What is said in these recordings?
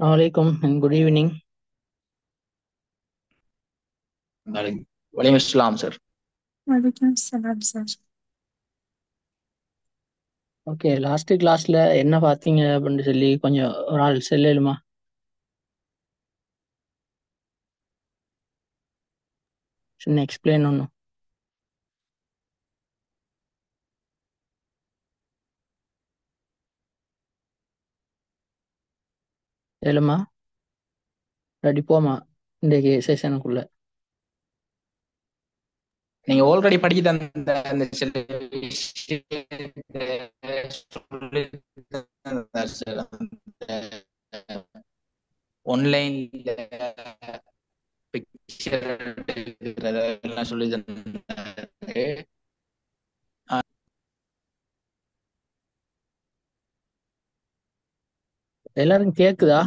Alaikum and good evening. Walaikum assalam, sir. வலைக்கம் சலாம் sir. Okay, last கிளாஸ்ல என்ன பார்த்தீங்க அப்படின்னு சொல்லி கொஞ்சம் ஒரு ஆள் சொல்லலுமா? சின்ன எக்ஸ்பிளைன் ஒன்றும். ஏழுமா ரெடி போமா இன்றைக்கு செஷனுக்குள்ள. நீங்க ஆல்ரெடி படிச்சு தந்த அந்த சில ஆன்லைன்ல பிக்சர் எல்லாம் சொல்லி தந்தாரு. எல்லாரும் கேக்குதா?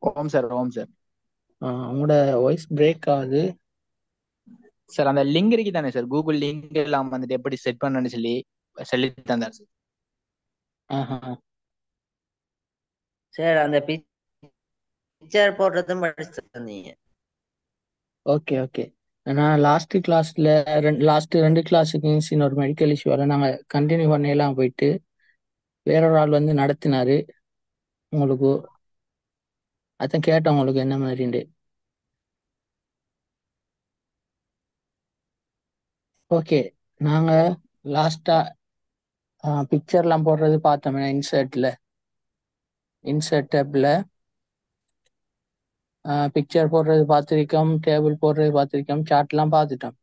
ஓம் சார், ஓம் சார். உங்களோட வாய்ஸ் பிரேக் ஆகுது. சார் அந்த லிங்க் இருக்கு தானே சார், கூகுள் லிங்க் எல்லாம் வந்துட்டு எப்படி செட் பண்ணணும்னு சொல்லி தந்தார் சார். ஆஹா, சார் அந்த பிக்சர் போடுறதும் படிச்சு தந்தீங்க. Okay okay. நான் லாஸ்ட் கிளாஸ்ல லாஸ்ட் ரெண்டு கிளாஸுக்கு ஒரு மெடிக்கல் இஷ்யூவால நாங்க கண்டினியூ பண்ணலாம் போயிட்டு வேற ஒரு ஆள் வந்து நடத்தினாரு. உங்களுக்கு அதான் கேட்டேன் உங்களுக்கு என்ன மாதிரிண்டு. ஓகே, நாங்க லாஸ்டா பிக்சர்லாம் போடுறது பார்த்தோம். இன்சர்ட் டேப்ல பிக்சர் போடுறது பார்த்துருக்கோம், டேபிள் போடுறது பார்த்துருக்கோம், சார்ட்லாம் பார்த்துட்டோம்.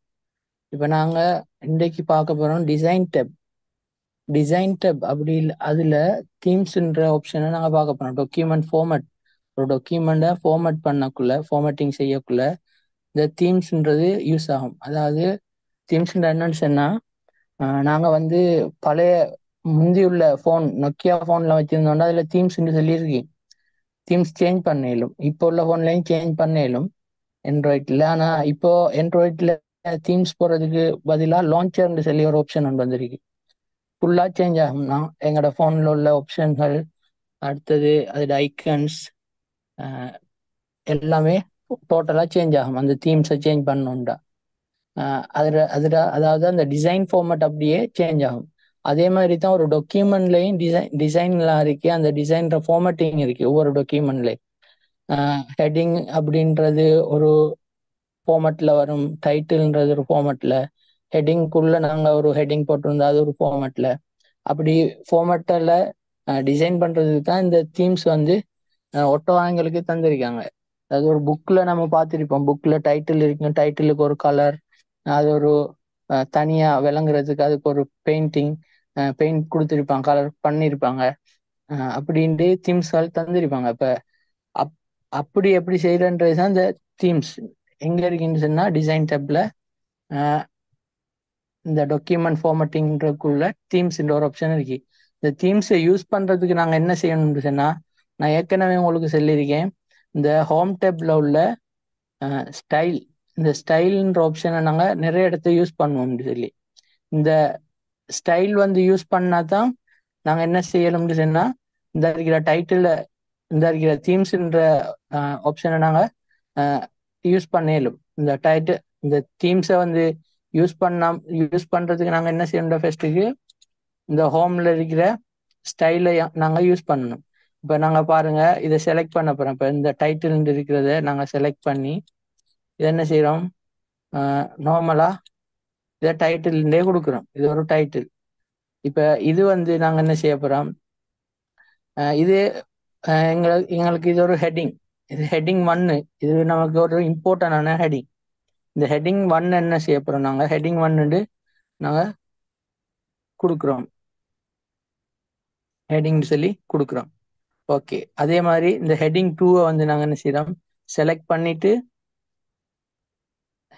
இப்போ நாங்கள் இன்றைக்கு பார்க்க போகிறோம் டிசைன் டேப் அப்படி இல்லை, அதில் தீம்ஸ்ன்ற ஆப்ஷனை நாங்கள் பார்க்க போகிறோம். டாக்குமெண்ட் ஃபார்மேட், ஒரு டாக்குமெண்ட்டை ஃபார்மேட்டிங் செய்யக்குள்ள இந்த தீம்ஸ்ன்றது யூஸ் ஆகும். அதாவது தீம்ஸ்ன்ற என்னன்னு சொன்னால், நாங்கள் வந்து பழைய முந்தியுள்ள ஃபோன் நொக்கியா ஃபோனில் வச்சுருந்தோம்னா அதில் தீம்ஸ்ன்னு சொல்லியிருக்கு. தீம்ஸ் சேஞ்ச் பண்ண இயலும், இப்போ உள்ள ஃபோன்லையும் சேஞ்ச் பண்ண இயலும் ஆண்ட்ராய்டில். ஆனால் இப்போ ஆண்ட்ராய்டில் தீம்ஸ் போடுறதுக்கு பதிலாக லான்ச்சர்னு சொல்லி ஒரு ஆப்ஷன் ஒன்று வந்திருக்கு. ஃபுல்லாக சேஞ்ச் ஆகும்னா எங்களோட ஃபோனில் உள்ள ஆப்ஷன்கள், அடுத்தது அதோட ஐக்கன்ஸ் எல்லாமே டோட்டலாக சேஞ்ச் ஆகும். அந்த தீம்ஸை சேஞ்ச் பண்ணணும்டா அதாவது அந்த டிசைன் ஃபார்மேட் அப்படியே சேஞ்ச் ஆகும். அதே மாதிரி தான் ஒரு டாக்குமெண்ட்லையும் டிசைன்லாம் இருக்கு. அந்த டிசைன்ற ஃபார்மேட்டிங் இருக்கு ஒவ்வொரு டாக்குமெண்ட்லையும். ஹெட்டிங் அப்படின்றது ஒரு ஃபார்மேட்ல வரும், டைட்டில்ன்றது ஒரு ஃபார்மேட்ல, ஹெட்டிங்குள்ள நாங்கள் ஒரு ஹெட்டிங் போட்டிருந்தா அது ஒரு ஃபார்மேட்ல. அப்படி ஃபார்மேட்டில் டிசைன் பண்றதுக்கு தான் இந்த தீம்ஸ் வந்து ஒட்டவாங்களுக்கு தந்திருக்காங்க. அது ஒரு புக்ல நம்ம பார்த்துருப்போம். புக்ல டைட்டில் இருக்கும், டைட்டிலுக்கு ஒரு கலர், அது ஒரு தனியா விளங்குறதுக்கு அதுக்கு ஒரு பெயிண்ட் கொடுத்துருப்பாங்க, கலர் பண்ணியிருப்பாங்க. அப்படின்ட்டு தீம்ஸ்கள் தந்திருப்பாங்க. இப்ப அப்படி எப்படி செய்யறன்றது தான் இந்த தீம்ஸ். எங்க இருக்குன்னு சொன்னா டிசைன் டேப்ல இந்த டாக்குமெண்ட் ஃபார்மேட்டிங்க்குள்ள தீம்ஸ் ஒரு ஆப்ஷன் இருக்கு. இந்த தீம்ஸை யூஸ் பண்றதுக்கு நாங்க என்ன செய்யணும்னு சொன்னா, நான் ஏற்கனவே உங்களுக்கு சொல்லியிருக்கேன், இந்த ஹோம் டேப்ல உள்ள ஸ்டைல், இந்த ஸ்டைல்ன்ற ஆப்ஷனை நாங்க நிறைய இடத்த யூஸ் பண்ணுவோம்னு சொல்லி, இந்த ஸ்டைல் வந்து யூஸ் பண்ணாதான் நாங்க என்ன செய்யணும்னு சொன்னா, இந்த இருக்கிற டைட்டில், இந்த இருக்கிற தீம்ஸ்ன்ற ஆப்ஷனை நாங்க யூஸ் பண்ணலும். இந்த தீம்ஸை வந்து யூஸ் பண்றதுக்கு நாங்க என்ன செய்யணும், ஃபர்ஸ்ட்டுக்கு இந்த ஹோம்ல இருக்கிற ஸ்டைலை நாங்க யூஸ் பண்ணணும். இப்ப நாங்க பாருங்க, இதை செலக்ட் பண்ண போறோம். இப்ப இந்த டைட்டில் இருக்கிறத நாங்க செலக்ட் பண்ணி இதை என்ன செய்யறோம், நார்மலா இதை டைட்டில்ண்டே கொடுக்குறோம். இது ஒரு டைட்டில். இப்ப இது வந்து நாங்க என்ன செய்ய போறோம், இது எங்களுக்கு இது ஒரு ஹெட்டிங். இது ஹெட்டிங் 1. இது நமக்கு ஒரு இம்பார்ட்டன்டான ஹெட்டிங். இந்த ஹெட்டிங் 1 என்ன செய்ய போறோம், நாங்க ஹெட்டிங் 1 நாங்க கொடுக்குறோம், ஹெட்டிங் சொல்லி கொடுக்குறோம். ஓகே, அதே மாதிரி இந்த ஹெட்டிங் 2 வந்து நாங்க என்ன செய்யறோம், செலக்ட் பண்ணிட்டு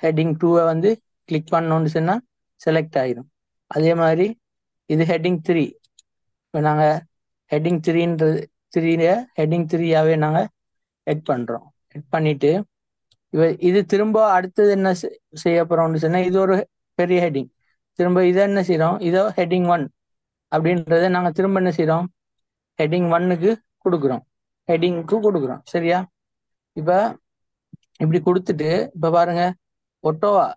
ஹெட்டிங் 2 வந்து கிளிக் பண்ணோம்னு சொன்னா செலக்ட் ஆயிரும். அதே மாதிரி இது ஹெட்டிங் 3. இப்போ நாங்க ஹெட்டிங் 3 ஹெட்டிங் 3ஆவே நாங்க ஹெட் பண்றோம். ஹெட் பண்ணிட்டு இது திரும்ப அடுத்தது என்ன செய்ய போறோம்னு சொன்னா, இது ஒரு பெரிய ஹெட்டிங். திரும்ப இதை என்ன செய்யறோம், இதோ ஹெட்டிங் 1 அப்படின்றத நாங்க திரும்ப என்ன செய்யறோம், ஹெட்டிங் 1க்கு கொடுக்குறோம். ஹெட்டிங்க்கு கொடுக்குறோம். சரியா? இப்ப இப்படி கொடுத்துட்டு இப்ப பாருங்க ஒட்டோவா.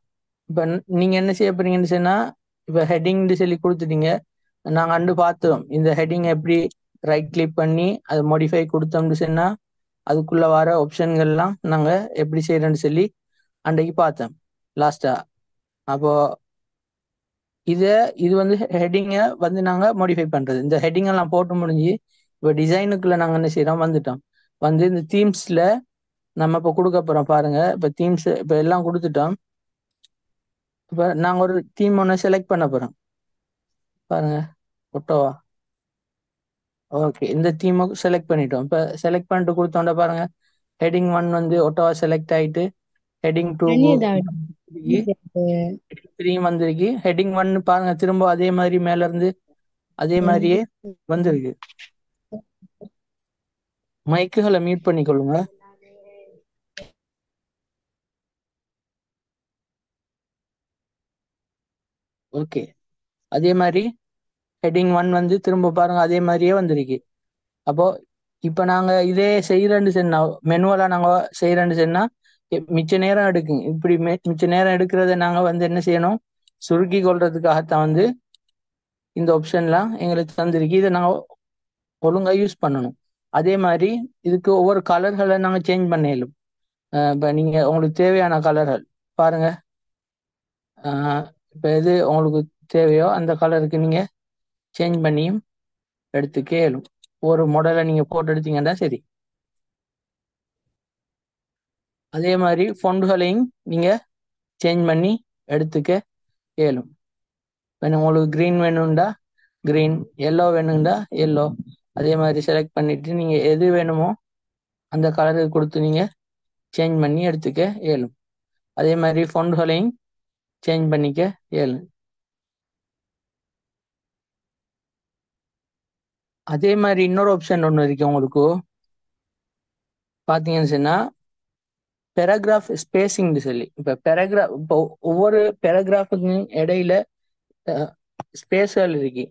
இப்ப நீங்க என்ன செய்ய போறீங்கன்னு சொன்னா, இப்ப ஹெட்டிங்னு சொல்லி கொடுத்துட்டீங்க. நாங்க அண்டு பார்த்தோம் இந்த ஹெட்டிங் எப்படி ரைட் கிளிக் பண்ணி அதை மாடிஃபை கொடுத்தோம்னு சொன்னா அதுக்குள்ள வர ஆப்ஷன்கள்லாம் நாங்க எப்படி செய்யறோம்னு சொல்லி அன்றைக்கு பார்த்தோம் லாஸ்டா. அப்போ இது வந்து ஹெட்டிங்கை வந்து நாங்க மாடிஃபை பண்றது. இந்த ஹெட்டிங் எல்லாம் போட்டு முடிஞ்சு இப்போ டிசைனுக்குள்ள நாங்க என்ன செய்யறோம் வந்துட்டோம். வந்து இந்த தீம்ஸ்ல நம்ம இப்போ கொடுக்க போறோம். பாருங்க இப்போ தீம்ஸ் இப்போ எல்லாம் கொடுத்துட்டோம். இப்போ நாங்க ஒரு தீம் ஒன்று செலக்ட் பண்ண போறோம். பாருங்க ஒட்டோவா. ஓகே, இந்த தீமை செலக்ட் பண்ணிட்டோம். இப்போ செலக்ட் பண்ணிட்டு கொடுத்தோம்னா பாருங்க ஹெட்டிங் 1 வந்து ஒட்டோவா செலக்ட் ஆயிட்டு, ஹெட்டிங் 2 3 வந்திருக்கு. ஹெட்டிங் 1 பாருங்க திரும்ப அதே மாதிரி மேல இருந்து அதே மாதிரியே வந்திருக்கு. மைக்குகளை மியூட் பண்ணிக்கொள்ளுங்க. ஓகே, அதே மாதிரி ஹெட்டிங் 1 வந்து திரும்ப பாருங்க அதே மாதிரியே வந்திருக்கு. அப்போ இப்போ நாங்க இதே செய்யறேன்னு சொன்னா மெனுவலா நாங்க செய்யறேன்னு சொன்னா மிச்ச நேரம் எடுக்கும். இப்படி மிச்ச நேரம் எடுக்கிறத நாங்க வந்து என்ன செய்யணும், சுருக்கி கொள்றதுக்காகத்தான் வந்து இந்த ஆப்ஷன்லாம் எங்களுக்கு தந்திருக்கு. இதை நாங்க ஒழுங்கா யூஸ் பண்ணணும். அதே மாதிரி இதுக்கு ஒவ்வொரு கலர்களை நாங்க சேஞ்ச் பண்ணிடலும். இப்போ நீங்க உங்களுக்கு தேவையான கலர்கள் பாருங்க. இப்போ எது உங்களுக்கு தேவையோ அந்த கலருக்கு நீங்க சேஞ்ச் பண்ணியும் எடுத்துக்க இயலும். ஒரு மாடலை நீங்க போட்டு எடுத்தீங்கன்னா சரி. அதே மாதிரி ஃபொண்டுகளையும் நீங்க சேஞ்ச் பண்ணி எடுத்துக்க இயலும். உங்களுக்கு க்ரீன் வேணும்டா க்ரீன், எல்லோ வேணும்டா எல்லோ, அதே மாதிரி செலக்ட் பண்ணிட்டு நீங்க எது வேணுமோ அந்த கலருக்கு கொடுத்து நீங்க சேஞ்ச் பண்ணி எடுத்துக்க இயலும். அதே மாதிரி ஃபொண்டுகளையும் சேஞ்ச் பண்ணிக்க இயலும். அதே மாதிரி இன்னொரு ஆப்ஷன் ஒன்று இருக்கு உங்களுக்கு. பார்த்தீங்கன்னு சொன்னா பேராகிராஃப் ஸ்பேசிங்னு சொல்லி இப்போ ஒவ்வொரு பேராகிராஃபுக்கும் இடையில ஸ்பேஸ்கள் இருக்கு.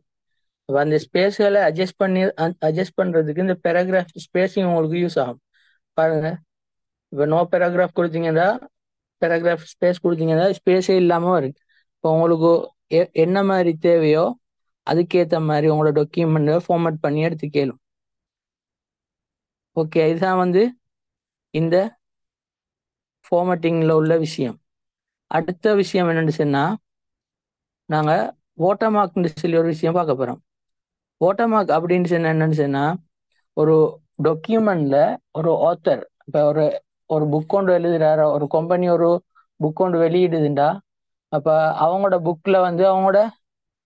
அப்போ அந்த ஸ்பேஸ்களை அட்ஜஸ்ட் பண்றதுக்கு இந்த பேராகிராஃப் ஸ்பேசிங் உங்களுக்கு யூஸ் ஆகும். பாருங்க இப்போ நோ பேராகிராஃப் கொடுத்தீங்கன்னா பேராகிராஃப் ஸ்பேஸ் கொடுத்தீங்கன்னா ஸ்பேஸே இல்லாமல் வரும். இப்போ உங்களுக்கு என்ன மாதிரி தேவையோ அதுக்கேற்ற மாதிரி உங்களோட டாக்குமெண்ட்டை ஃபார்மேட் பண்ணி எடுத்துக்கலும். ஓகே, இதுதான் வந்து இந்த ஃபார்மேட்டிங்கில் உள்ள விஷயம். அடுத்த விஷயம் என்னன்னு சொன்னா நாங்கள் வாட்டர்மார்க்னு சொல்லி ஒரு விஷயம் பார்க்க போகிறோம். வாட்டர்மார்க் அப்படின்னு சொன்னா என்னன்னு சொன்னா ஒரு டாக்குமெண்ட்ல ஒரு ஆத்தர் இப்போ ஒரு புக் கொண்டு எழுதுறாரு, ஒரு கம்பெனி ஒரு புக் கொண்டு வெளியிடுதுண்டா அப்போ அவங்களோட புக்கில் வந்து அவங்களோட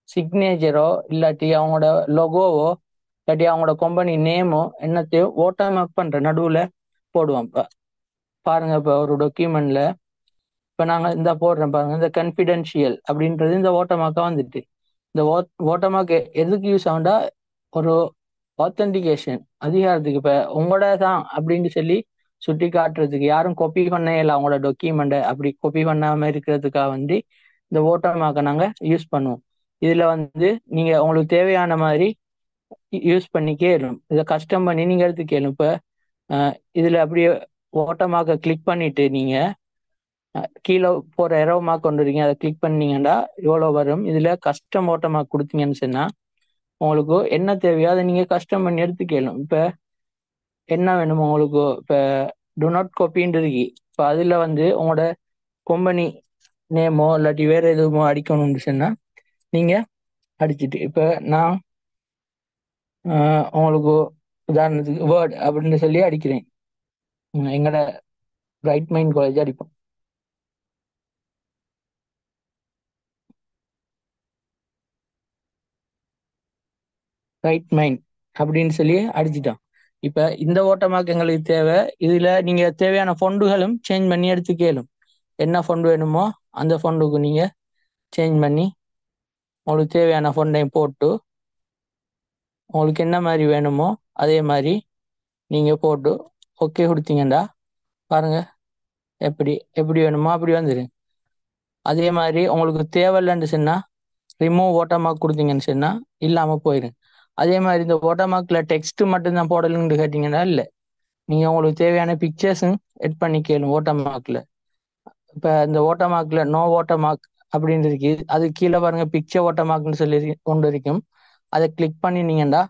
சிக்னேச்சரோ இல்லாட்டி அவங்களோட லொகோவோ இல்லாட்டி அவங்களோட கம்பெனி நேமோ என்னத்தையோ வாட்டர்மார்க் பண்ற நடுவில் போடுவோம். இப்போ பாருங்க இப்போ ஒரு டாக்குமெண்ட்ல இப்போ நாங்கள் இந்த போடுறோம் பாருங்க, இந்த கன்ஃபிடென்ஷியல் அப்படின்றது இந்த வாட்டர்மார்க்காக வந்துட்டு. இந்த வாட்டர்மார்க் எதுக்கு யூஸ் ஆகுண்டா ஒரு ஆத்தென்டிகேஷன் அதிகாரத்துக்கு இப்போ உங்களோட தான் அப்படின்னு சொல்லி சுட்டி காட்டுறதுக்கு, யாரும் காப்பி பண்ண இல்லை அவங்களோட டாக்குமெண்ட்டை அப்படி காப்பி பண்ணாம இருக்கிறதுக்காக வந்து இந்த வாட்டர்மார்க்கை நாங்கள் யூஸ் பண்ணுவோம். இதுல வந்து நீங்க உங்களுக்கு தேவையான மாதிரி யூஸ் பண்ணிக்கே இருக்கும். இதை கஸ்டம் பண்ணி நீங்க எடுத்துக்கலும். இப்போ இதுல அப்படியே வாட்டர்மார்க்கை கிளிக் பண்ணிட்டு நீங்க கீழே போற எரோ மார்க் கொண்டு வரீங்க, அதை கிளிக் பண்ணீங்கன்னா இவ்வளோ வரும். இதுல கஸ்டம் வாட்டர்மார்க் கொடுத்தீங்கன்னு சொன்னா உங்களுக்கு என்ன தேவையோ அதை நீங்க கஸ்டம் பண்ணி எடுத்துக்கலும். இப்ப என்ன வேணுமோ உங்களுக்கு இப்ப டு நாட் காப்பின்னு இருக்கு. இப்போ அதுல வந்து உங்களோட கம்பெனி நேமோ இல்லாட்டி வேற எதுவுமோ அடிக்கணும்னு சொன்னா நீங்க அடிச்சுட்டு இப்போ நான் உங்களுக்கு உதாரணத்துக்கு வேர்ட் அப்படின்னு சொல்லி அடிக்கிறேன். எங்களோட ரைட் மைண்ட் காலேஜ் அடிப்போம். ரைட் மைண்ட் அப்படின்னு சொல்லி அடிச்சிட்டோம். இப்ப இந்த ஓட்டமாக்கு எங்களுக்கு தேவை. இதுல நீங்க தேவையான ஃபொண்டுகளும் சேஞ்ச் பண்ணி எடுத்துக்கலும். என்ன ஃபொண்டு வேணுமோ அந்த ஃபொண்டுக்கு நீங்க சேஞ்ச் பண்ணி உங்களுக்கு தேவையான ஃபொண்டையும் போட்டு உங்களுக்கு என்ன மாதிரி வேணுமோ அதே மாதிரி நீங்க போட்டு ஓகே கொடுத்தீங்கடா பாருங்க எப்படி எப்படி வேணுமோ அப்படி வந்துடும். அதே மாதிரி உங்களுக்கு தேவையில்லைன்னு சொன்னா ரிமூவ் வாட்டர்மார்க் கொடுத்தீங்கன்னு சொன்னா இல்லாம போயிடும். அதே மாதிரி இந்த வாட்டர்மார்க்ல டெக்ஸ்ட் மட்டும்தான் போடலுன்னு கேட்டீங்கன்னா இல்லை, நீங்க உங்களுக்கு தேவையான பிக்சர்ஸும் எட் பண்ணிக்கலும் வாட்டர்மார்க்ல. இப்ப இந்த வாட்டர்மார்க்ல நோ வாட்டர்மார்க் அப்படின்னு இருக்கு, அது கீழே பாருங்க பிக்சர் வாட்டர்மார்க்னு சொல்லி கொண்டு இருக்கும். அதை கிளிக் பண்ணினீங்கன்னா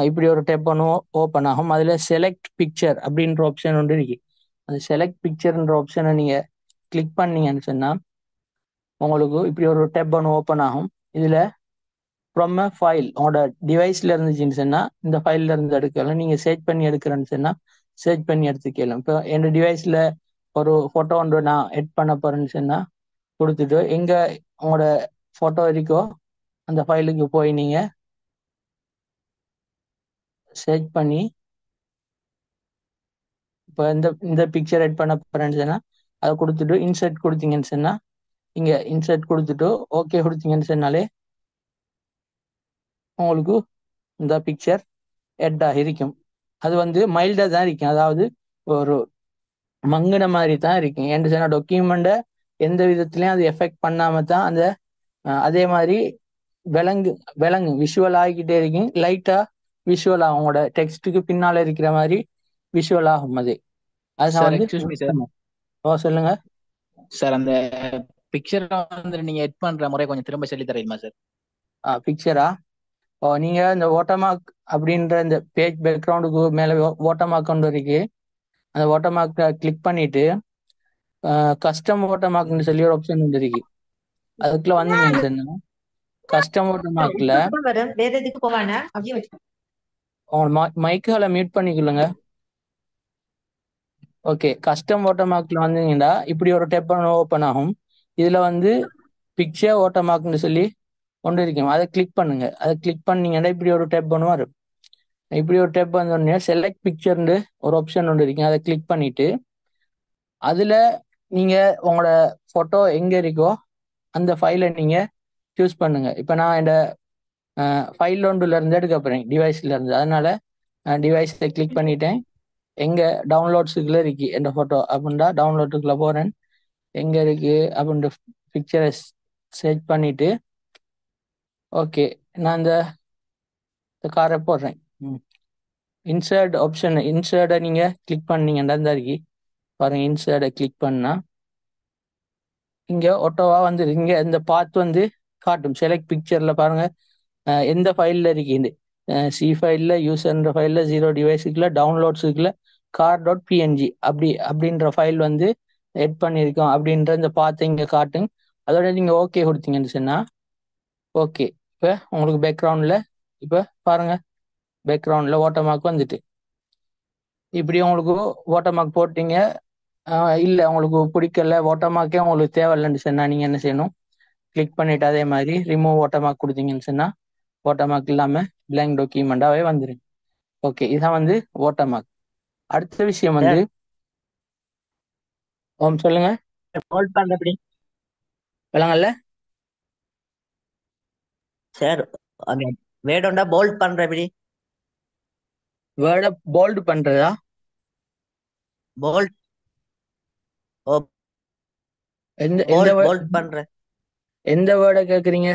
இப்படி ஒரு டேப் ஒன்று ஓப்பன் ஆகும். அதுல செலக்ட் பிக்சர் அப்படின்ற ஆப்ஷன் ஒன்று இருக்கு. அந்த செலக்ட் பிக்சர்ன்ற ஆப்ஷனை நீங்க கிளிக் பண்ணீங்கன்னு சொன்னா உங்களுக்கு இப்படி ஒரு டேப் ஒன்று ஓப்பன் ஆகும். இதுல ஃப்ரம் அ ஃபைல் உங்களோட டிவைஸ்ல இருந்துச்சுன்னு சொன்னா இந்த ஃபைல்ல இருந்து எடுக்கலாம். நீங்க சர்ச் பண்ணி எடுக்கிறேன்னு சொன்னா சர்ச் பண்ணி எடுத்துக்கலாம். இப்போ என் டிவைஸ்ல ஒரு போட்டோ ஒன்று நான் எட் பண்ண போறேன்னு சொன்னா கொடுத்துட்டு எங்க உங்களோட போட்டோ இருக்கோ அந்த ஃபைலுக்கு போய் நீங்க சர்ச் பண்ணி இப்போ இந்த இந்த பிக்சர் எட் பண்ண போறேன்னு சொன்னா அதை கொடுத்துட்டு இன்சர்ட் கொடுத்தீங்கன்னு சொன்னா இங்க இன்சர்ட் கொடுத்துட்டு ஓகே கொடுத்தீங்கன்னு சொன்னாலே உங்களுக்கு இந்த பிக்சர் எட் ஆகிருக்கும். அது வந்து மைல்டா தான் இருக்கும், அதாவது ஒரு மங்குன மாதிரி தான் இருக்கும். ஏன்னு சொன்னா டாக்குமெண்ட்டை எந்த விதத்துலயும் அது எஃபெக்ட் பண்ணாம தான் அந்த அதே மாதிரி விலங்கு விலங்கு விஷுவல் ஆகிக்கிட்டே இருக்கும். லைட்டா விஷுவல் ஆகும், உங்களோட டெக்ஸ்ட்டுக்கு பின்னால இருக்கிற மாதிரி விஷுவல் ஆகும். அது அது நான் சார் வந்து எக்ஸ்கியூஸ் மீ சார். சொல்லுங்க சார் அந்த பிக்சர் வந்து நீங்க எட் பண்ற முறை கொஞ்சம் திரும்ப சொல்லி தரீங்களா சார்? பிக்சரா நீங்க இந்த வாட்டர்மார்க் அப்படின்ற இந்த பேஜ் பேக்ரவுண்டுக்கு மேல வாட்டர்மார்க் கொண்டு இருக்கு. அந்த வாட்டர்மார்க்கை கிளிக் பண்ணிட்டு கஸ்டம் வாட்டர்மார்க்னு சொல்லி ஒரு ஆப்ஷன் ஒன்று இருக்கு. அதுக்குள்ள வந்தீங்கன்னு சொன்னா கஸ்டம் வாட்டர்மார்க்ல வரும் வேற எதுக்கு போவானா அப்படியே வச்சு உங்க மைக்குகளை மியூட் பண்ணிக்கொள்ளுங்க. ஓகே, கஸ்டம் வாட்டர்மார்க்ல வந்தீங்கன்னா இப்படி ஒரு டேப் ஓப்பன் ஆகும். இதுல வந்து பிக்சர் வாட்டர்மார்க்னு சொல்லி ஒன்று இருக்கும். அதை கிளிக் பண்ணுங்க. அதை கிளிக் பண்ணீங்கன்னா இப்படி ஒரு டேப் ஒன்று வரும். இப்படி ஒரு டேப் வந்தோடனே செலக்ட் பிக்சர்னு ஒரு ஆப்ஷன் ஒன்று இருக்கும். அதை கிளிக் பண்ணிட்டு அதுல நீங்க உங்களோட போட்டோ எங்க இருக்கோ அந்த ஃபைலை நீங்க சூஸ் பண்ணுங்க. இப்போ நான் இந்த ஃபைல் ஒன்றுல இருந்து எடுக்க போறேன் டிவைஸ்ல இருந்து. அதனால டிவைஸை கிளிக் பண்ணிட்டேன். எங்க டவுன்லோட்ஸுக்குள்ள இருக்கு என் போட்டோ அப்படின்டா டவுன்லோடுக்குள்ள போறேன். எங்க இருக்கு அப்படின்ற பிக்சரை சர்ச் பண்ணிட்டு ஓகே நான் இந்த காரை போடுறேன். இன்சர்ட் ஆப்ஷன் இன்சர்டை நீங்க கிளிக் பண்ணீங்கன்னா தான் இருக்கு பாருங்க. இன்சர்டை கிளிக் பண்ணா இங்க ஒட்டோவா வந்து இங்க இந்த பாத் வந்து காட்டும். செலக்ட் பிக்சர்ல பாருங்க எந்த ஃபைல்ல இருக்கு. சி ஃபைல்ல யூசர்ன்ற ஃபைல்ல 0 டிவைஸுக்குள்ள டவுன்லோட்ஸுக்குள்ள car.png அப்படின்ற ஃபைல் வந்து எட் பண்ணியிருக்கோம் அப்படின்ற இந்த பாத்தை இங்க காட்டுங்க. அதோட நீங்க ஓகே கொடுத்தீங்கன்னு சொன்னா ஓகே. இப்போ உங்களுக்கு பேக்ரவுண்ட்ல இப்போ பாருங்க பேக்ரவுண்ட்ல வாட்டர்மார்க் வந்துட்டு இப்படி உங்களுக்கு வாட்டர்மார்க் போட்டீங்க. இல்லை உங்களுக்கு பிடிக்கல வாட்டர்மார்க்கே உங்களுக்கு தேவையில்லைன்னு சொன்னா நீங்க என்ன செய்யணும், கிளிக் பண்ணிட்டு அதே மாதிரி ரிமூவ் வாட்டர்மார்க் கொடுத்தீங்கன்னு சொன்னா வாட்டர்மார்க் இல்லாம பிளாங்க் டாக்குமெண்டாவே வந்துடும். ஓகே, இதான் வந்து வாட்டர்மார்க். அடுத்த விஷயம் வந்து சொல்லுங்க போல்ட் பண்ற எப்படி விளங்கல்ல. சார்? அந்த வேடோண்டா போல்ட் பண்ற எப்படி? வேர்டை போல்டு பண்றதா? போல்ட் ஓ எந்த எந்த போல்ட் போல்ட் பண்ற எந்த வேர்டை கேக்குறீங்க?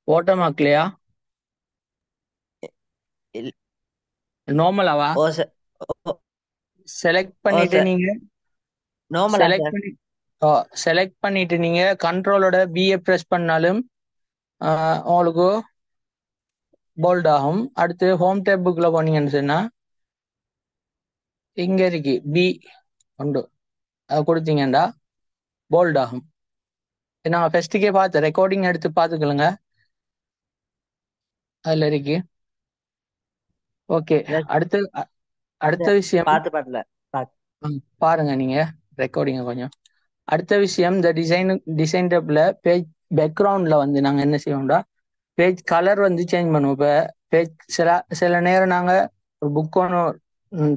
வாட்டர்மார்க்லையா இல்ல. நார்மலாவா? ஓ சார். செலக்ட் ஓ பண்ணிட்டு சார் நீங்க நார்மலா செலக்ட் சார்? பண்ணி செலக்ட் பண்ணிட்டு நீங்க கண்ட்ரோலோட பிஏ ப்ரெஸ் பண்ணாலும் உங்களுக்கு போல்ட் ஆகும். அடுத்து ஹோம் டேப்புக்குள்ள போனீங்கன்னு சொன்னா இங்க இருக்கு பி உண்டு, அதை கொடுத்தீங்கன்னா போல்ட் ஆகும். நான் ஃபர்ஸ்ட்டுக்கே பார்த்து ரெக்கார்டிங் எடுத்து பார்த்துக்கலுங்க, அதுல இருக்கு. ஓகே, Yes, அடுத்த அடுத்த sir. விஷயம் பார்த்து பாடல பாருங்க நீங்க ரெக்கார்டிங்க கொஞ்சம். அடுத்த விஷயம் இந்த டிசைன் டேப்ல பேஜ் பேக்ரவுண்ட்ல வந்து நாங்க என்ன செய்வோம்டா பேஜ் கலர் வந்து சேஞ்ச் பண்ணுவோம். இப்போ பேஜ் சில நேரம் நாங்க ஒரு புக் ஒன்று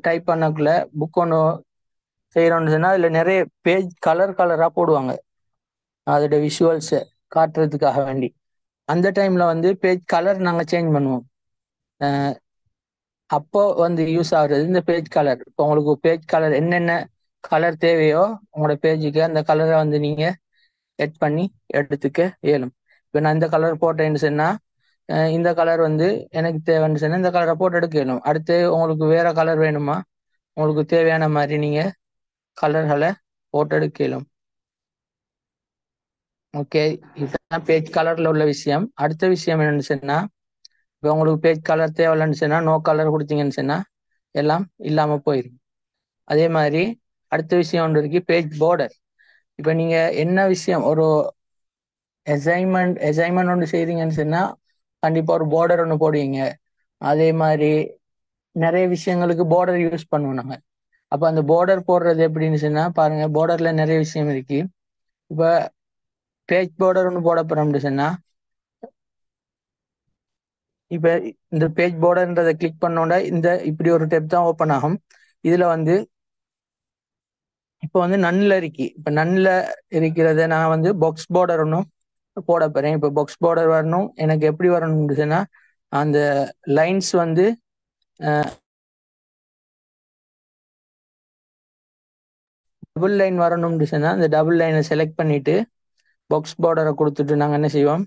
டைப் பண்ணக்குள்ள புக் ஒன்று செய்யறோம்னு சொன்னா அதுல நிறைய பேஜ் கலர் கலரா போடுவாங்க அதோட விஷுவல்ஸை காட்டுறதுக்காக வேண்டி. அந்த டைம்ல வந்து பேஜ் கலர் நாங்க சேஞ்ச் பண்ணுவோம். அப்போ வந்து யூஸ் ஆகுறது இந்த பேஜ் கலர். இப்போ உங்களுக்கு பேஜ் கலர் என்னென்ன கலர் தேவையோ உங்களோட பேஜுக்கு அந்த கலரை வந்து நீங்க எட் பண்ணி எடுத்துக்க இயலும். இப்போ நான் இந்த கலர் போட்டேன்னு சொன்னா இந்த கலர் வந்து எனக்கு தேவைன்னு சொன்னா இந்த கலரை போட்டு எடுக்கணும். அடுத்து உங்களுக்கு வேற கலர் வேணுமா, உங்களுக்கு தேவையான மாதிரி நீங்க கலர்களை போட்டு எடுக்கலும். ஓகே, இதுதான் பேஜ் கலர்ல உள்ள விஷயம். அடுத்த விஷயம் என்னன்னு சொன்னா, இப்போ உங்களுக்கு பேஜ் கலர் தேவையில்லைன்னு சொன்னா நோ கலர் கொடுத்தீங்கன்னு சொன்னா எல்லாம் இல்லாம போயிடும். அதே மாதிரி அடுத்த விஷயம் ஒன்று இருக்கு, பேஜ் பார்டர். இப்போ நீங்க என்ன விஷயம் ஒரு அசைன்மெண்ட் ஒன்று செய்றீங்கன்னு சொன்னா கண்டிப்பா ஒரு பார்டர் ஒன்று போடுவீங்க. அதே மாதிரி நிறைய விஷயங்களுக்கு பார்டர் யூஸ் பண்ணுவோம் நாங்க. அப்ப அந்த பார்டர் போடுறது எப்படின்னு சொன்னா பாருங்க, பார்டர்ல நிறைய விஷயம் இருக்கு. இப்ப பேஜ் பார்டர் ஒன்று போட போறோம்னு சொன்னா, இப்ப இந்த பேஜ் பார்டர்ன்றதை கிளிக் பண்ணோட இந்த இப்படி ஒரு டெப் தான் ஓப்பன் ஆகும். இதுல வந்து இப்போ வந்து நன்ல இருக்கு. இப்ப நன்ல இருக்கிறத நான் வந்து பாக்ஸ் பார்டர் ஒன்றும் போட போறேன். இப்போ பாக்ஸ் பார்டர் வரணும், எனக்கு எப்படி வரணும்னு சொன்னா அந்த லைன்ஸ் வந்து டபுள் லைன் வரணும்னு சொன்னா அந்த டபுள் லைனை செலக்ட் பண்ணிட்டு பாக்ஸ் பார்டரை கொடுத்துட்டு நாங்கள் என்ன செய்வோம்,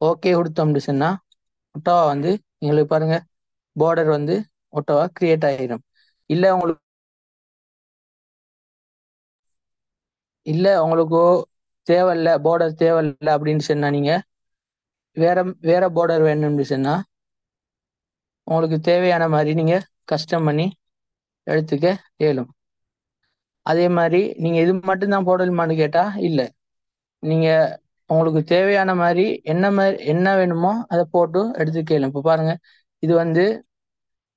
ஓகே கொடுத்தோம்னு சொன்னா ஒட்டோவா வந்து எங்களுக்கு பாருங்க பார்டர் வந்து ஒட்டோவா கிரியேட் ஆயிரும். இல்ல உங்களுக்கு தேவையில்ல, பார்டர் தேவையில்ல அப்படின்னு சொன்னா நீங்க வேற வேற பார்டர் வேணும்னு சொன்னா உங்களுக்கு தேவையான மாதிரி நீங்க கஸ்டம் பண்ணி எடுத்துக்க இயலும். அதே மாதிரி நீங்க இது மட்டும்தான் போடணுமான்னு கேட்டா இல்ல, நீங்க உங்களுக்கு தேவையான மாதிரி என்ன வேணுமோ அதை போட்டு எடுத்துக்கலாம். இப்போ பாருங்க, இது வந்து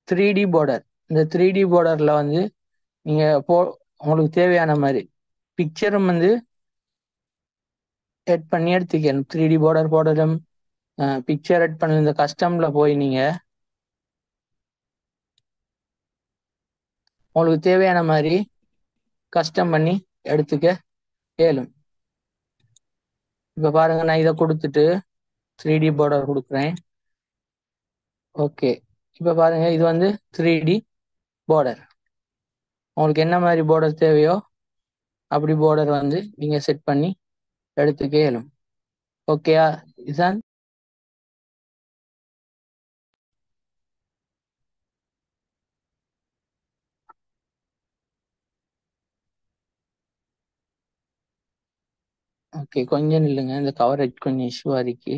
3D பார்டர். இந்த 3D பார்டர்ல வந்து நீங்க உங்களுக்கு தேவையான மாதிரி பிக்சரும் வந்து எட் பண்ணி எடுத்துக்கணும். 3D பார்டர் போடலும் பிக்சர் எட் பண்ண இந்த கஸ்டம்ல போய் நீங்க உங்களுக்கு தேவையான மாதிரி கஸ்டம் பண்ணி எடுத்துக்க இயலும். இப்ப பாருங்க, நான் இதை கொடுத்துட்டு 3D பார்டர் கொடுக்குறேன். ஓகே, இப்ப பாருங்க இது வந்து 3D பார்டர். உங்களுக்கு என்ன மாதிரி பார்டர் தேவையோ அப்படி பார்டர் வந்து நீங்க செட் பண்ணி எடுத்துக்க இயலும். ஓகேயா? இதுதான் ஓகே. கொஞ்சம் நில்லுங்க, இந்த கவரேஜ் கொஞ்சம் இஷ்யூவா இருக்கு.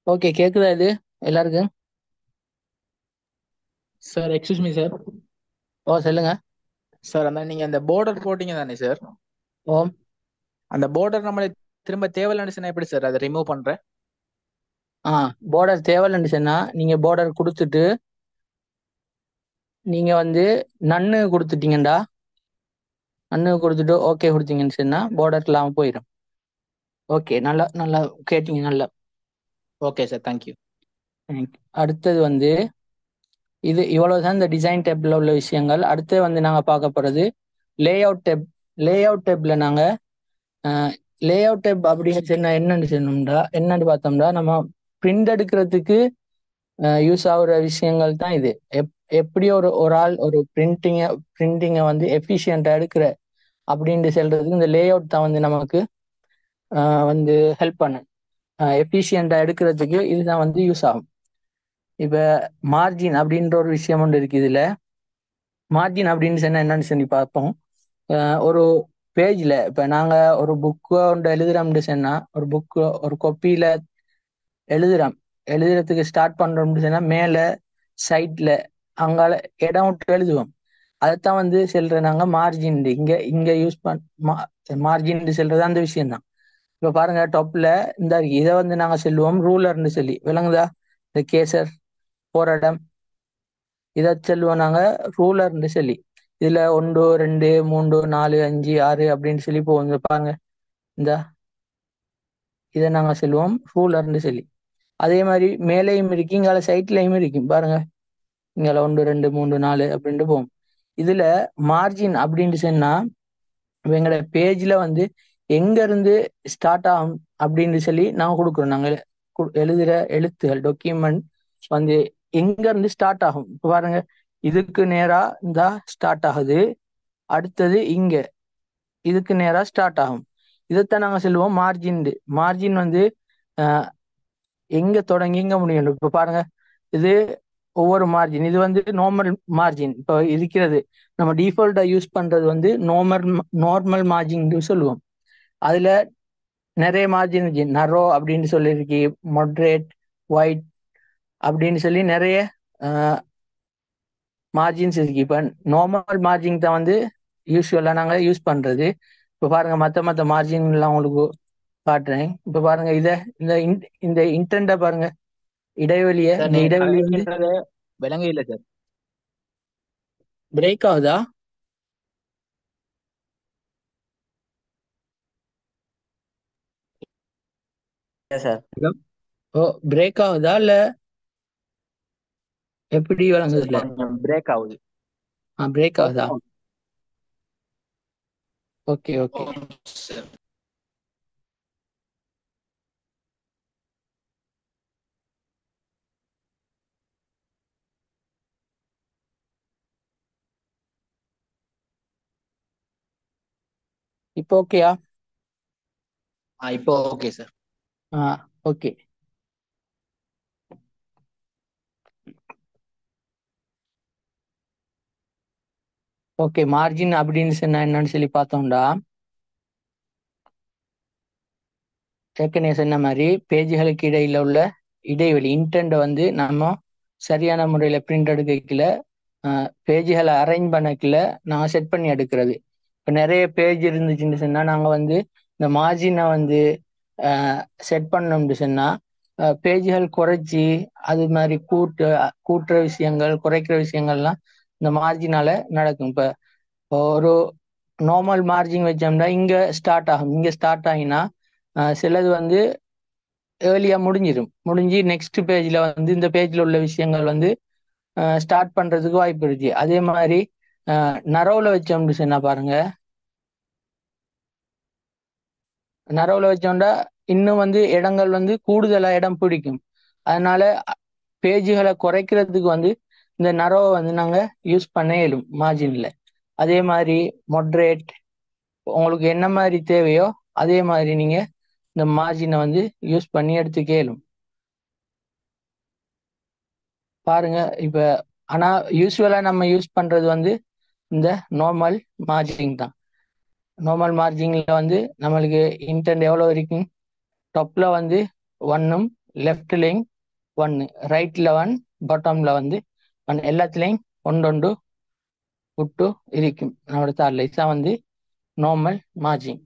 ஓகே, கேக்குதா இது எல்லாருக்கும்? Sir excuse me sir. சொல்லுங்க. சார் அந்த நீங்க அந்த பார்டர் போட்டீங்க தானே சார், ஓம். அந்த பார்டர் நம்மளுக்கு திரும்ப தேவையில்லைன்னு சொன்னா எப்படி சார் அதை ரிமூவ் பண்றேன்? பார்டர் தேவையில்லைன்னு சொன்னா நீங்க பார்டர் கொடுத்துட்டு நீங்க வந்து நன்னு கொடுத்துட்டீங்கடா, நன்னு கொடுத்துட்டு ஓகே கொடுத்தீங்கன்னு சொன்னா பார்டர் இல்லாம போயிடும். ஓகே, நல்லா நல்லா கேட்டீங்க, நல்லா. Okay sir, thank you. அடுத்தது வந்து இது இவ்வளவுதான் இந்த டிசைன் டேப்ல உள்ள விஷயங்கள். அடுத்து வந்து நாங்க பார்க்க போறது layout tab. Layout டேப்ல நாங்க லே அவுட் டேப் அப்படின்னு சொன்னா என்னன்னு பார்த்தோம்னா நம்ம பிரிண்ட் எடுக்கிறதுக்கு யூஸ் ஆகுற விஷயங்கள் தான் இது. எப்படி ஒரு ஆள் ஒரு பிரிண்டிங்கை வந்து எஃபிஷியண்டா எடுக்கிற அப்படின்ட்டு சொல்றதுக்கு இந்த லே அவுட் தான் வந்து நமக்கு வந்து ஹெல்ப் பண்ணு. எஃபிஷியண்டா எடுக்கிறதுக்கு இதுதான் வந்து யூஸ் ஆகும். இப்ப மார்ஜின் அப்படின்ற ஒரு விஷயம் ஒன்று இருக்கு. இதுல மார்ஜின் அப்படின்னு சொன்னா என்னன்னு சொல்லி பார்ப்போம். ஒரு பேஜ்ல இப்ப நாங்க ஒரு புக்கு ஒன்று எழுதுறோம்னு சொன்னா ஒரு கொப்பியில எழுதுறதுக்கு ஸ்டார்ட் பண்றோம்னு சொன்னா மேல சைட்ல அங்கால இடம் விட்டு எழுதுவோம். அதைத்தான் வந்து சொல்ற நாங்க மார்ஜின். இங்க யூஸ் மார்ஜின் சொல்றது அந்த விஷயம் தான். இப்ப பாருங்க டாப்ல இந்த இதை வந்து நாங்க சொல்லுவோம் ரூலர்னு சொல்லி, விளங்குதா? இந்த கேசர் போற இடம் இதை சொல்லுவோம் நாங்க ரூலர்னு சொல்லி. இதுல 1 2 3 4 5 6 அப்படின்னு சொல்லி போகுங்க பாருங்க. இந்த இதை நாங்க சொல்லுவோம் ரூலர்னு சொல்லி. அதே மாதிரி மேலேயும் இருக்கு, இங்கால சைட்லயும் இருக்கும் பாருங்க. இங்கால 1 2 3 4 அப்படின்ட்டு போகும். இதுல மார்ஜின் அப்படின்னு சொன்னா எங்களோட பேஜ்ல வந்து எங்க இருந்து ஸ்டார்ட் ஆகும் அப்படின்னு சொல்லி நாங்க கொடுக்குறோம். நாங்க எழுதுற எழுத்துகள் டாக்குமெண்ட் வந்து எங்க இருந்து ஸ்டார்ட் ஆகும். இப்ப பாருங்க, இதுக்கு நேரா இந்த ஸ்டார்ட் ஆகுது, அடுத்தது இங்க இதுக்கு நேரா ஸ்டார்ட் ஆகும். இதைத்தான் நாங்க சொல்லுவோம் மார்ஜின். மார்ஜின் வந்து எங்க தொடங்கி எங்க முடியும். இப்ப பாருங்க, இது ஒவ்வொரு மார்ஜின். இது வந்து நார்மல் மார்ஜின். இப்போ இருக்கிறது நம்ம டிஃபால்ட்டா யூஸ் பண்றது வந்து நார்மல் மார்ஜின் சொல்லுவோம். அதுல நிறைய மார்ஜின் இருக்கு. நரோ அப்படின்னு சொல்லியிருக்கு, மொட்ரேட், ஒயிட் அப்படின்னு சொல்லி நிறைய மார்ஜின்ஸ் இருக்கு. இப்போ நார்மல் மார்ஜின் தான் வந்து யூஸ்வலா நாங்க யூஸ் பண்றது. இப்போ பாருங்க, மற்ற மார்ஜின் எல்லாம் உங்களுக்கு காட்டுறேன். இப்போ பாருங்க, இந்த இந்த இன்டென்ட பாருங்க, இடைவெளிய சார் இந்த நீங்க இடைவெளி வந்து கதைக்கின்றது விளங்க இல்ல சார். பிரேக் ஆகுதா? சார் ஓ, பிரேக் ஆகுதா இல்ல எப்படி சார் விளங்குது? இல்ல கொஞ்சம் பிரேக் ஆகுது. பிரேக் ஆகுதா? Okay okay. சார் இப்போ ஓகேயா? இப்போ okay sir. Okay. Okay, margin அப்படின்னு சொன்னா என்னன்னு சொல்லி பார்த்தோம்டா, ஏற்கனவே சொன்ன மாதிரி பேஜ்களுக்கு இடையில உள்ள இடைவெளி இன்டென்ட் வந்து நம்ம சரியான முறையில் பிரிண்ட் எடுக்கல, பேஜ்களை அரேஞ்ச் பண்ணக்கல நாங்கள் செட் பண்ணி எடுக்கிறது. இப்போ நிறைய பேஜ் இருந்துச்சுன்னு சொன்னா நாங்கள் வந்து இந்த மார்ஜினை வந்து செட் பண்ணோம்னு சொன்னா பேஜ்கள் குறைச்சி அது மாதிரி கூட்டுற விஷயங்கள், குறைக்கிற விஷயங்கள்லாம் இந்த மார்ஜினால நடக்கும். இப்போ ஒரு நார்மல் மார்ஜின் வச்சோம்னா இங்க ஸ்டார்ட் ஆகும். இங்க ஸ்டார்ட் ஆகினா சிலது வந்து ஏர்லியா முடிஞ்சு நெக்ஸ்ட் பேஜ்ல வந்து இந்த பேஜ்ல உள்ள விஷயங்கள் வந்து ஸ்டார்ட் பண்றதுக்கு வாய்ப்பு இருக்கு. அதே மாதிரி நரோவில் வச்சோம்னு சொன்னா பாருங்க, நரோவில் வச்சோம்னா இன்னும் வந்து இடங்கள் வந்து கூடுதலா இடம் பிடிக்கும். அதனால பேஜ்களை குறைக்கிறதுக்கு வந்து இந்த நரோவை வந்து நாங்க யூஸ் பண்ண இயலும் மார்ஜின்ல. அதே மாதிரி மொட்ரேட், உங்களுக்கு என்ன மாதிரி தேவையோ அதே மாதிரி நீங்க இந்த மார்ஜினை வந்து யூஸ் பண்ணி எடுத்துக்க இயலும். பாருங்க இப்ப, ஆனா யூஸ்வலா நம்ம யூஸ் பண்றது வந்து இந்த நார்மல் மார்ஜின் தான். நார்மல் மார்ஜின்ல வந்து நம்மளுக்கு இன்டென்ட் எவ்வளவு இருக்கும், டாப்ல வந்து 1, லெஃப்ட்லையும் 1, ரைட்ல 1, பாட்டம்ல வந்து 1, எல்லாத்துலயும் ஒன்று விட்டு இருக்கும் நம்மளோட தாளில். இதுதான் வந்து நார்மல் மார்ஜின்.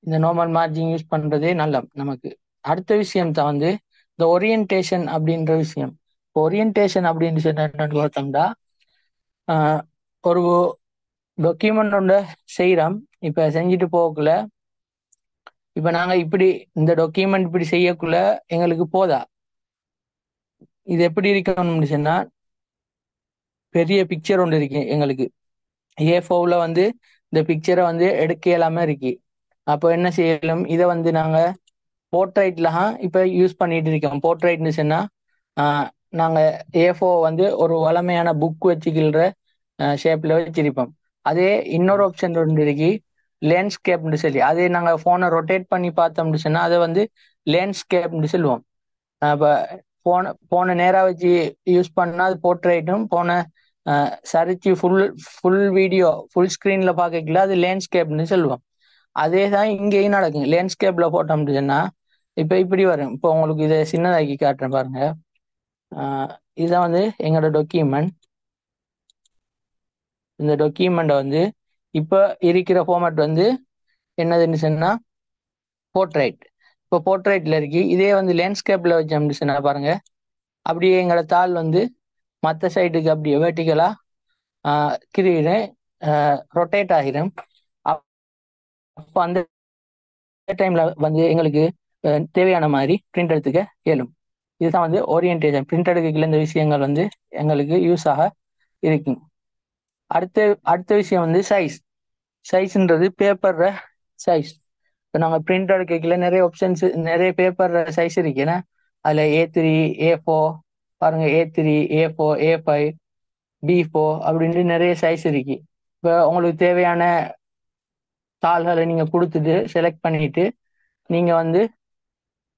இந்த நார்மல் மார்ஜின் யூஸ் பண்றதே நல்ல நமக்கு. அடுத்த விஷயம் தான் வந்து இந்த ஓரியன்டேஷன் அப்படின்ற விஷயம். இப்போ ஓரியன்டேஷன் அப்படின்னு சொன்னா என்னன்னு பார்த்தோம்னா, ஒரு டாக்குமெண்ட் ஒன்று செய்கிறோம். இப்போ செஞ்சுட்டு போகக்குள்ள, இப்போ நாங்கள் இப்படி இந்த டாக்குமெண்ட் இப்படி செய்யக்குள்ள எங்களுக்கு போதா, இது எப்படி இருக்கணும்னு சொன்னா, பெரிய பிக்சர் ஒன்று இருக்கு எங்களுக்கு A4ல வந்து இந்த பிக்சரை வந்து எடுக்க இயலாம இருக்கு. அப்போ என்ன செய்யலாம், இதை வந்து நாங்க போர்ட்ரைட்ல இப்போ யூஸ் பண்ணிட்டு இருக்கோம். போர்ட்ரைட்னு சொன்னா நாங்க A4 வந்து ஒரு வளமையான புக் வச்சுக்கிற ஷேப்ல வச்சிருப்போம். அதே இன்னொரு ஆப்ஷன் ஒன்று இருக்கு, லேண்ட்ஸ்கேப்னு சொல்லி. அதே நாங்க போனை ரொட்டேட் பண்ணி பார்த்தோம்னு சொன்னா அதை வந்து லேண்ட்ஸ்கேப்னு சொல்லுவோம். இப்போ போனை நேரா வச்சு யூஸ் பண்ணா அது போர்ட்ரைட்டும், போனை சரிச்சு ஃபுல் வீடியோ ஃபுல் ஸ்கிரீன்ல பார்க்கல அது லேண்ட்ஸ்கேப்னு சொல்லுவோம். அதே தான் இங்கேயும் நடக்கும். லேண்ட்ஸ்கேப்ல போட்டோம்னு சொன்னா இப்போ இப்படி வரும். இப்போ உங்களுக்கு இதை சின்னதாக்கி காட்டுறேன் பாருங்க. இதுதான் வந்து எங்களோட டாக்குமெண்ட். இந்த டாக்குமெண்ட்டை வந்து இப்போ இருக்கிற ஃபார்மேட் வந்து என்னதுன்னு சொன்னா போர்ட்ரைட். இப்போ போர்ட்ரைட்ல இருக்கு. இதே வந்து லேண்ட்ஸ்கேப்ல வச்சோம்னு சொன்னா பாருங்க, அப்படியே எங்களோட தாள் வந்து மற்ற சைடுக்கு அப்படியே வெர்டிகலா கிரியிட ரொட்டேட் ஆகிரும். அப்போ அந்த டைம்ல வந்து எங்களுக்கு தேவையான மாதிரி பிரிண்ட் எடுத்துக்க இயலும். இதுதான் வந்து ஓரியன்டேஷன். பிரிண்ட் எடுக்கல இந்த விஷயங்கள் வந்து எங்களுக்கு யூஸ் ஆக இருக்கும். அடுத்த அடுத்த விஷயம் வந்து சைஸ்ன்றது பேப்பர் சைஸ். இப்போ நாங்கள் பிரிண்ட் எடுக்கல நிறைய ஆப்ஷன்ஸ், நிறைய பேப்பர் சைஸ் இருக்குன்னா அதில் A3, A4, பாருங்க A3, A4, A5, B4 அப்படின்ட்டு நிறைய சைஸ் இருக்கு. இப்போ உங்களுக்கு தேவையான தாள்களை நீங்கள் கொடுத்துட்டு செலக்ட் பண்ணிட்டு நீங்கள் வந்து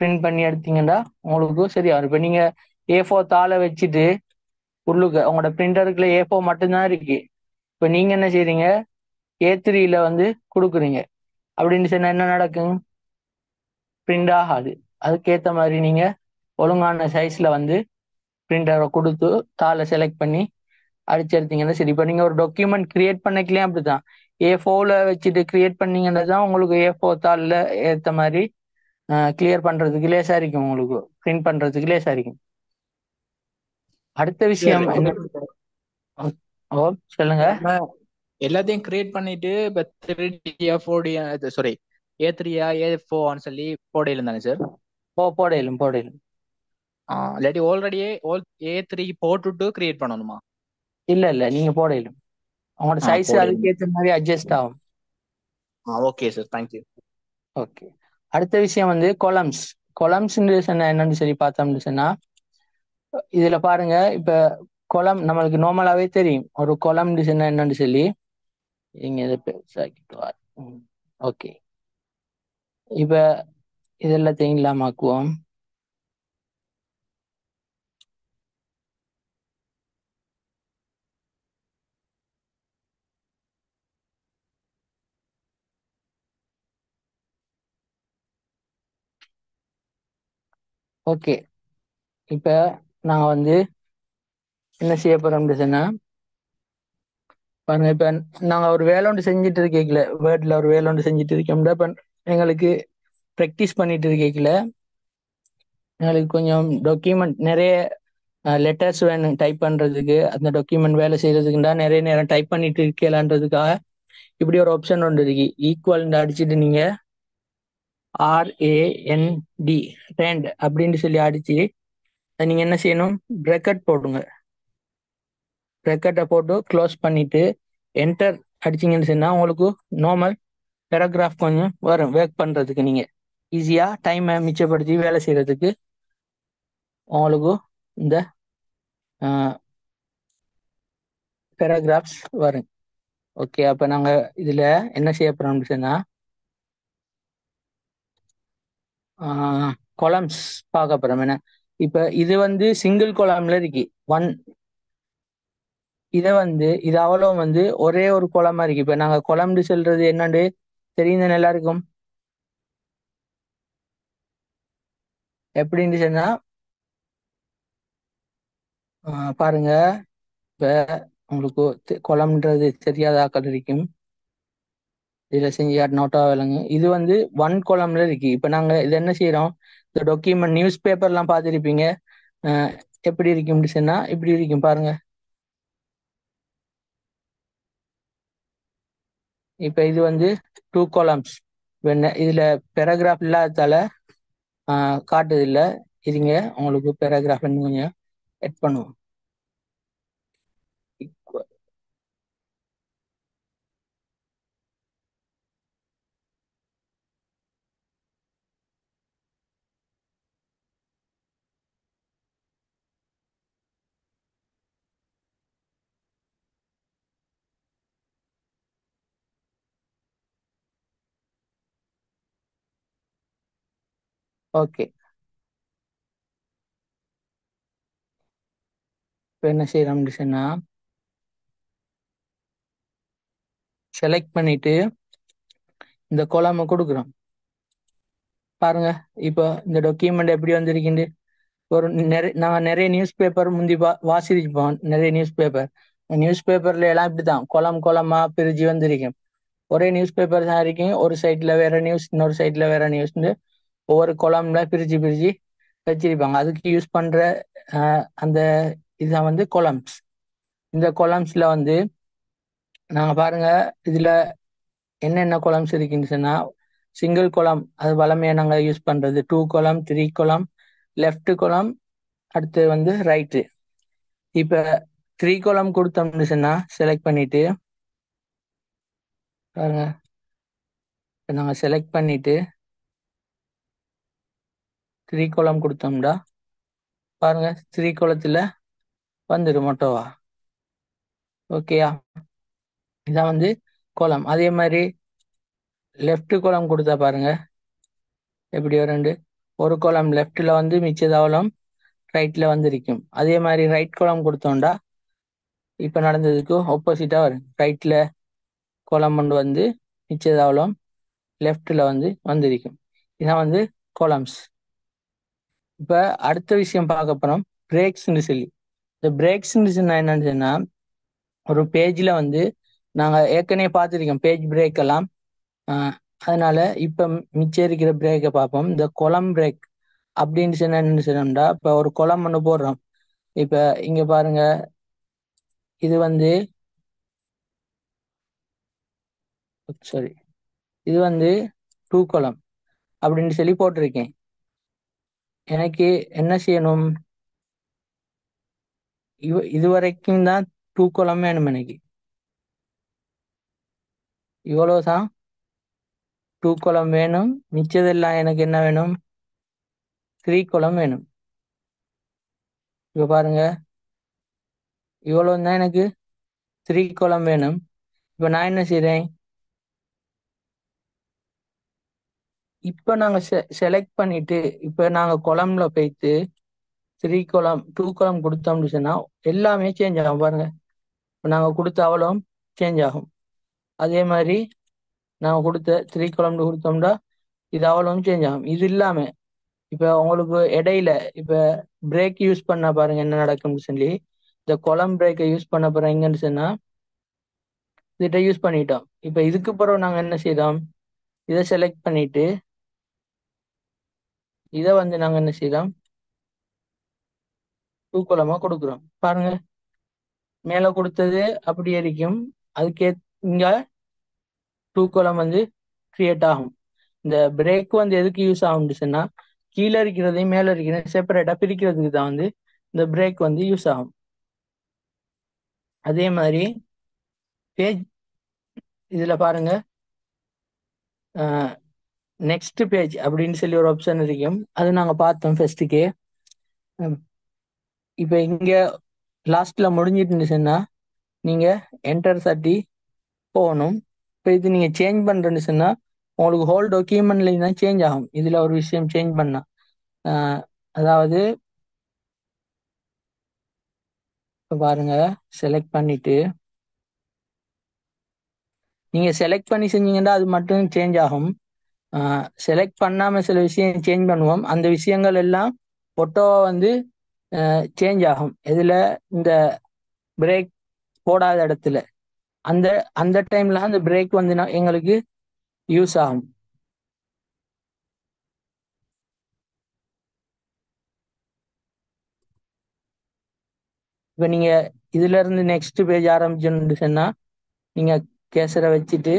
பிரிண்ட் பண்ணி எடுத்தீங்கன்னா உங்களுக்கு சரியா வரும். இப்போ நீங்கள் A4 தாளை வச்சுட்டு உள்ளுக்கு உங்களோட பிரிண்டருக்குள்ள A4 மட்டும்தான் இருக்கு. இப்போ நீங்கள் என்ன செய்றீங்க, A3ல வந்து கொடுக்குறீங்க அப்படின்னு சொன்னா என்ன நடக்கும், பிரிண்ட் ஆகாது. அதுக்கேற்ற மாதிரி நீங்கள் ஒழுங்கான சைஸில் வந்து பிரிண்டரை கொடுத்து தாளை செலக்ட் பண்ணி அடிச்சு எடுத்தீங்கன்னா சரி. இப்போ நீங்கள் ஒரு டாக்குமெண்ட் கிரியேட் பண்ணிக்கலையும் அப்படிதான், A4ல வச்சுட்டு கிரியேட் பண்ணீங்கன்னா தான் உங்களுக்கு A4 தாளில் ஏற்ற மாதிரி கிளியர் பண்றதுக்கு லேசா இருக்கும், உங்களுக்கு பிரிண்ட் பண்றதுக்கு லேசா இருக்கும். அடுத்த விஷயம் என்ன? ஓ சொல்லுங்க. நம்ம எல்லாத்தையும் கிரியேட் பண்ணிட்டு இப்போ 3D 4D sorry A3 A4 சொல்லி போடையில தானே சார்? போடையிலும் இல்லாட்டி ஆல்ரெடியே A3 போட்டுட்டு கிரியேட் பண்ணணுமா? இல்ல நீங்க போடையிலும் உங்களோட சைஸ் அதுக்கு ஏற்ற மாதிரி அட்ஜஸ்ட் ஆகும். Okay sir, thank you. ஓகே, அடுத்த விஷயம் வந்து கொலம்ஸ் என்னன்னு சொல்லி பார்த்தோம்னு சொன்னா, இதுல பாருங்க இப்ப கொலம் நம்மளுக்கு நார்மலாவே தெரியும் ஒரு கொலம் டிசைன் என்னன்னு சொல்லி. இங்க இதை பெருசாக்கிட்டு ஓகே, இப்ப இதெல்லாத்தையும் இல்லாமக்குவோம். ஓகே, இப்ப நாங்க வந்து என்ன செய்ய போறோம்னு சொன்னா, பாருங்க இப்ப நாங்க ஒரு வேலை ஒன்று செஞ்சுட்டு இருக்கீங்கள, வேர்ட்ல ஒரு வேலை ஒன்று செஞ்சுட்டு இருக்கோம்னா, இப்ப எங்களுக்கு ப்ராக்டிஸ் பண்ணிட்டு இருக்கீங்கள, எங்களுக்கு கொஞ்சம் டாக்குமெண்ட் நிறைய லெட்டர்ஸ் வேணும் டைப் பண்றதுக்கு. அந்த டாக்குமெண்ட் வேலை செய்யறதுக்குண்டா நிறைய நேரம் டைப் பண்ணிட்டு இருக்கலான்றதுக்காக இப்படி ஒரு ஆப்ஷன் ஒன்று இருக்கு. ஈக்குவல் அடிச்சுட்டு நீங்க RAND ரேண்ட் அப்படின்னு சொல்லி அடிச்சு நீங்க என்ன செய்யணும், பிரக்கெட் போடுங்க. பிரக்கெட்டை போட்டு க்ளோஸ் பண்ணிட்டு என்டர் அடிச்சிங்கன்னு சொன்னா உங்களுக்கு நார்மல் பேராகிராஃப் கொஞ்சம் வரும் ஒர்க் பண்றதுக்கு. நீங்க ஈஸியா டைமை மிச்சப்படுத்தி வேலை செய்யறதுக்கு உங்களுக்கு இந்த பேராகிராஃப்ஸ் வரும். ஓகே, அப்ப நாங்க இதுல என்ன செய்ய போறோம்னு சொன்னா கொலம்ஸ் பார்க்க போறோம். என்ன இப்ப இது வந்து சிங்கிள் கொலம்ல இருக்கு ஒன். இது அவ்வளோ வந்து ஒரே ஒரு குளமா இருக்கு. இப்ப நாங்க குளம்னு சொல்றது என்னன்னு தெரியுது எல்லாருக்கும். எப்படின்னு சொன்னா பாருங்க, இப்ப உங்களுக்கு குளம்ன்றது தெரியாத ஆக்கள் இருக்கும். இதுல செஞ்சு நோட்டா விளங்கு. இது வந்து ஒன் குளம்ல இருக்கு. இப்ப நாங்க இது என்ன செய்யறோம், இந்த டாக்குமெண்ட் நியூஸ் பேப்பர்லாம் பார்த்துருப்பீங்க. எப்படி இருக்கும்னு சொன்னா இப்படி இருக்கும் பாருங்க. இப்ப இது வந்து 2 columns. இதுல பேராகிராஃப் இல்லாததால காட்டுது இல்ல. இதுங்க உங்களுக்கு பேராகிராஃப் கொஞ்சம் எட் பண்ணுவோம். ஓகே, இப்போ என்ன செய்யறோம்னு சொன்னா செலக்ட் பண்ணிட்டு இந்த கொலமை கொடுக்குறோம். பாருங்க இப்போ இந்த டாக்குமெண்ட் எப்படி வந்திருக்குண்டு. ஒரு நாங்கள் நிறைய நியூஸ் பேப்பர் முந்தி வாசிப்போம். நிறைய நியூஸ் பேப்பர்ல எல்லாம் இப்படிதான் கொலமா பிரிஞ்சு வந்திருக்கும். ஒரே நியூஸ் பேப்பர் தான் இருக்கும். ஒரு சைட்ல வேற நியூஸ், இன்னொரு சைட்ல வேற நியூஸ்ன்னு ஒவ்வொரு கொலம்ல பிரிச்சு வச்சிருப்பாங்க. அதுக்கு யூஸ் பண்ற அந்த இதுதான் வந்து கொலம்ஸ். இந்த கொலம்ஸ்ல வந்து நாங்க பாருங்க இதுல என்னென்ன கொலம்ஸ் இருக்குன்னு சொன்னா சிங்கிள் கொலம் அது வளமையா நாங்க யூஸ் பண்றது 2 கொலம் 3 கொலம் லெஃப்ட் கொலம் அடுத்து வந்து ரைட்டு. இப்ப 3 கொலம் கொடுத்தோம்னு சொன்னா செலக்ட் பண்ணிட்டு பாருங்க இப்ப நாங்க செலக்ட் பண்ணிட்டு 3 கொலம் கொடுத்தோம்டா பாருங்க 3 கொலத்துல வந்துடும் மொட்டோவா. ஓகேயா, இதான் வந்து கோலம். அதே மாதிரி லெஃப்ட் கோலம் கொடுத்தா பாருங்க எப்படி வரும். ஒரு கோலம் லெஃப்ட்ல வந்து மிச்சதாவலம் ரைட்ல வந்து இருக்கும். அதே மாதிரி ரைட் கோலம் கொடுத்தோம்டா இப்ப நடந்ததுக்கு ஆப்போசிட்டா வரும். ரைட்ல கோலம் கொண்டு வந்து மிச்சதாவலம் லெஃப்ட்ல வந்து வந்திருக்கும். இதான் வந்து கோலம்ஸ். இப்ப அடுத்த விஷயம் பார்க்க போறோம் பிரேக்ஸ்ன்னு சொல்லி. இந்த பிரேக்ஸ்ன்னு சொன்னா என்னன்னு சொன்னா ஒரு பேஜ்ல வந்து நாங்க ஏற்கனவே பார்த்துருக்கோம் பேஜ் பிரேக் எல்லாம். அதனால இப்ப மிச்சம் இருக்கிற பிரேக்கை பார்ப்போம். இந்த கொலம் பிரேக் அப்படின்னு சொன்னா என்ன சொன்னோம்டா இப்ப ஒரு கொலம் ஒன்று போடுறோம். இப்ப இங்க பாருங்க இது வந்து சாரி இது வந்து 2 கொலம் அப்படின்னு சொல்லி போட்டிருக்கேன். எனக்கு என்ன செய்யணும், இது வரைக்கும் தான் 2 கொலம் வேணும். எனக்கு இவ்வளவுதான் 2 கொலம் வேணும். மிச்சதெல்லாம் எனக்கு என்ன வேணும் 3 கொலம் வேணும். இப்ப பாருங்க இவ்வளவு தான் எனக்கு 3 கொலம் வேணும். இப்ப நான் என்ன செய்றேன், இப்ப நாங்க செலக்ட் பண்ணிட்டு இப்ப நாங்க கொலம்ல போயிட்டு 3 கொலம் 2 கொலம் கொடுத்தோம்னு சொன்னா எல்லாமே சேஞ்ச் ஆகும். பாருங்க இப்ப நாங்க கொடுத்த அவலம் சேஞ்ச் ஆகும். அதே மாதிரி நாங்க கொடுத்த 3 கொலம்னு கொடுத்தோம்னா இது அவலம் சேஞ்ச் ஆகும். இது இல்லாம இப்ப உங்களுக்கு இடையில இப்ப பிரேக் யூஸ் பண்ண பாருங்க என்ன நடக்கும்னு சொல்லி. இந்த கொலம் பிரேக்கை யூஸ் பண்ண போறீங்கன்னு சொன்னா இதை யூஸ் பண்ணிட்டோம். இப்ப இதுக்கு பிறகு நாங்க என்ன செய்தோம், இதை செலக்ட் பண்ணிட்டு இதை வந்து நாங்க என்ன செய்யறோம் 2 கொலமா கொடுக்குறோம். பாருங்க மேல கொடுத்தது அப்படியே இருக்கும். அதுக்கே இங்க 2 கொலம் வந்து கிரியேட் ஆகும். இந்த பிரேக் வந்து எதுக்கு யூஸ் ஆகும்னு சொன்னா கீழே இருக்கிறதையும் மேல இருக்கிறதையும் செப்பரேட்டா பிரிக்கிறதுக்கு தான் வந்து இந்த பிரேக் வந்து யூஸ் ஆகும். அதே மாதிரி பேஜ் இதுல பாருங்க நெக்ஸ்ட் பேஜ் அப்படின்னு சொல்லி ஒரு ஆப்ஷன் இருக்கும். அது நாங்க பார்த்தோம் ஃபர்ஸ்ட்டுக்கே. இப்ப இங்க லாஸ்ட்ல முடிஞ்சிட்டு சொன்னா நீங்க என்டர் தட்டி போகணும். இப்போ இது நீங்க சேஞ்ச் பண்றேன்னு சொன்னா உங்களுக்கு ஹோல் டாக்குமெண்ட்ல தான் சேஞ்ச் ஆகும். இதுல ஒரு விஷயம் சேஞ்ச் பண்ணா அதாவது இப்போ பாருங்க செலக்ட் பண்ணிட்டு நீங்க செலக்ட் பண்ணி செஞ்சீங்கன்னா அது மட்டும் சேஞ்ச் ஆகும். செலக்ட் பண்ணாம சில விஷயம் சேஞ்ச் பண்ணுவோம். அந்த விஷயங்கள் எல்லாம் ஃபோட்டோவா வந்து சேஞ்ச் ஆகும். இதுல இந்த பிரேக் போடாத இடத்துல அந்த அந்த டைம்ல அந்த பிரேக் வந்து எங்களுக்கு யூஸ் ஆகும். இப்ப நீங்க இதுல இருந்து நெக்ஸ்ட் பேஜ் ஆரம்பிச்சோன்னு சொன்னா நீங்க கேசரை வச்சுட்டு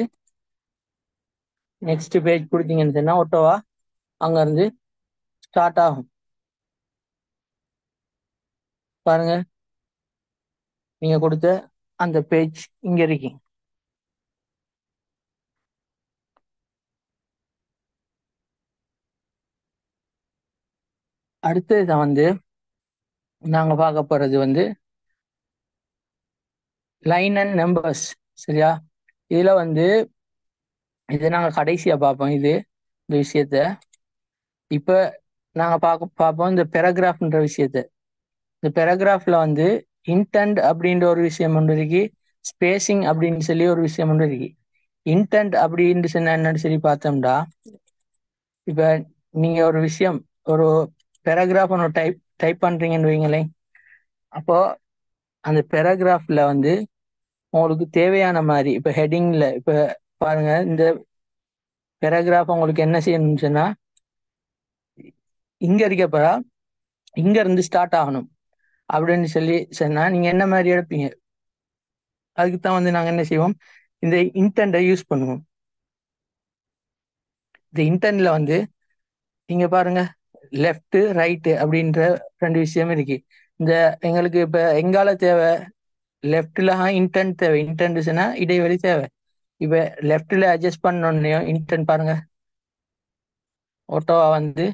நெக்ஸ்ட் பேஜ் கொடுத்தீங்கன்னு சொன்னா ஆட்டோவா அங்க இருந்து ஸ்டார்ட் ஆகும். பாருங்க நீங்க கொடுத்த அந்த பேஜ் இங்க இருக்கு. அடுத்தது வந்து நாங்க பார்க்க போறது வந்து லைன் அண்ட் நம்பர்ஸ். சரியா, இதுல வந்து இதை நாங்க கடைசியா பார்ப்போம். இந்த விஷயத்த இப்ப நாங்க பார்ப்போம் இந்த பேராகிராஃப்ன்ற விஷயத்த. இந்த பேராகிராஃப்ல வந்து இன்டென்ட் அப்படின்ற ஒரு விஷயம் ஒன்று இருக்கு, ஸ்பேசிங் அப்படின்னு சொல்லி ஒரு விஷயம் ஒன்று இருக்கு. இன்டென்ட் அப்படின்னு சொன்னா என்னன்னு சொல்லி பார்த்தோம்னா இப்ப நீங்க ஒரு விஷயம் ஒரு பேராகிராஃப் ஒன்று டைப் பண்றீங்கன்னு வைங்களேன். அப்போ அந்த பேராகிராஃப்ல வந்து உங்களுக்கு தேவையான மாதிரி இப்ப ஹெட்டிங்ல இப்ப பாருங்க இந்த பேராகிராஃப் உங்களுக்கு என்ன செய்யணும்னு சொன்னா இங்க இருக்கப்ப இங்க இருந்து ஸ்டார்ட் ஆகணும் அப்படின்னு சொல்லி சொன்னா நீங்க என்ன மாதிரி எடுப்பீங்க, அதுக்கு தான் வந்து நாங்கள் என்ன செய்வோம், இந்த இன்டென்ட்டை யூஸ் பண்ணுவோம். இந்த இன்டென்ட்ல வந்து நீங்க பாருங்க, லெஃப்ட் ரைட்டு அப்படின்ற 2 விஷயம் இருக்கு. இந்த எங்களுக்கு இப்ப எங்கால தேவை, லெஃப்ட்ல இன்டென்ட் தேவை. இன்டென்ட்னா இடைவெளி தேவை. இப்ப லெஃப்ட்ல அட்ஜஸ்ட் பண்ணோடனே இன்டென்ட் பாருங்க, ஆட்டோவா வந்து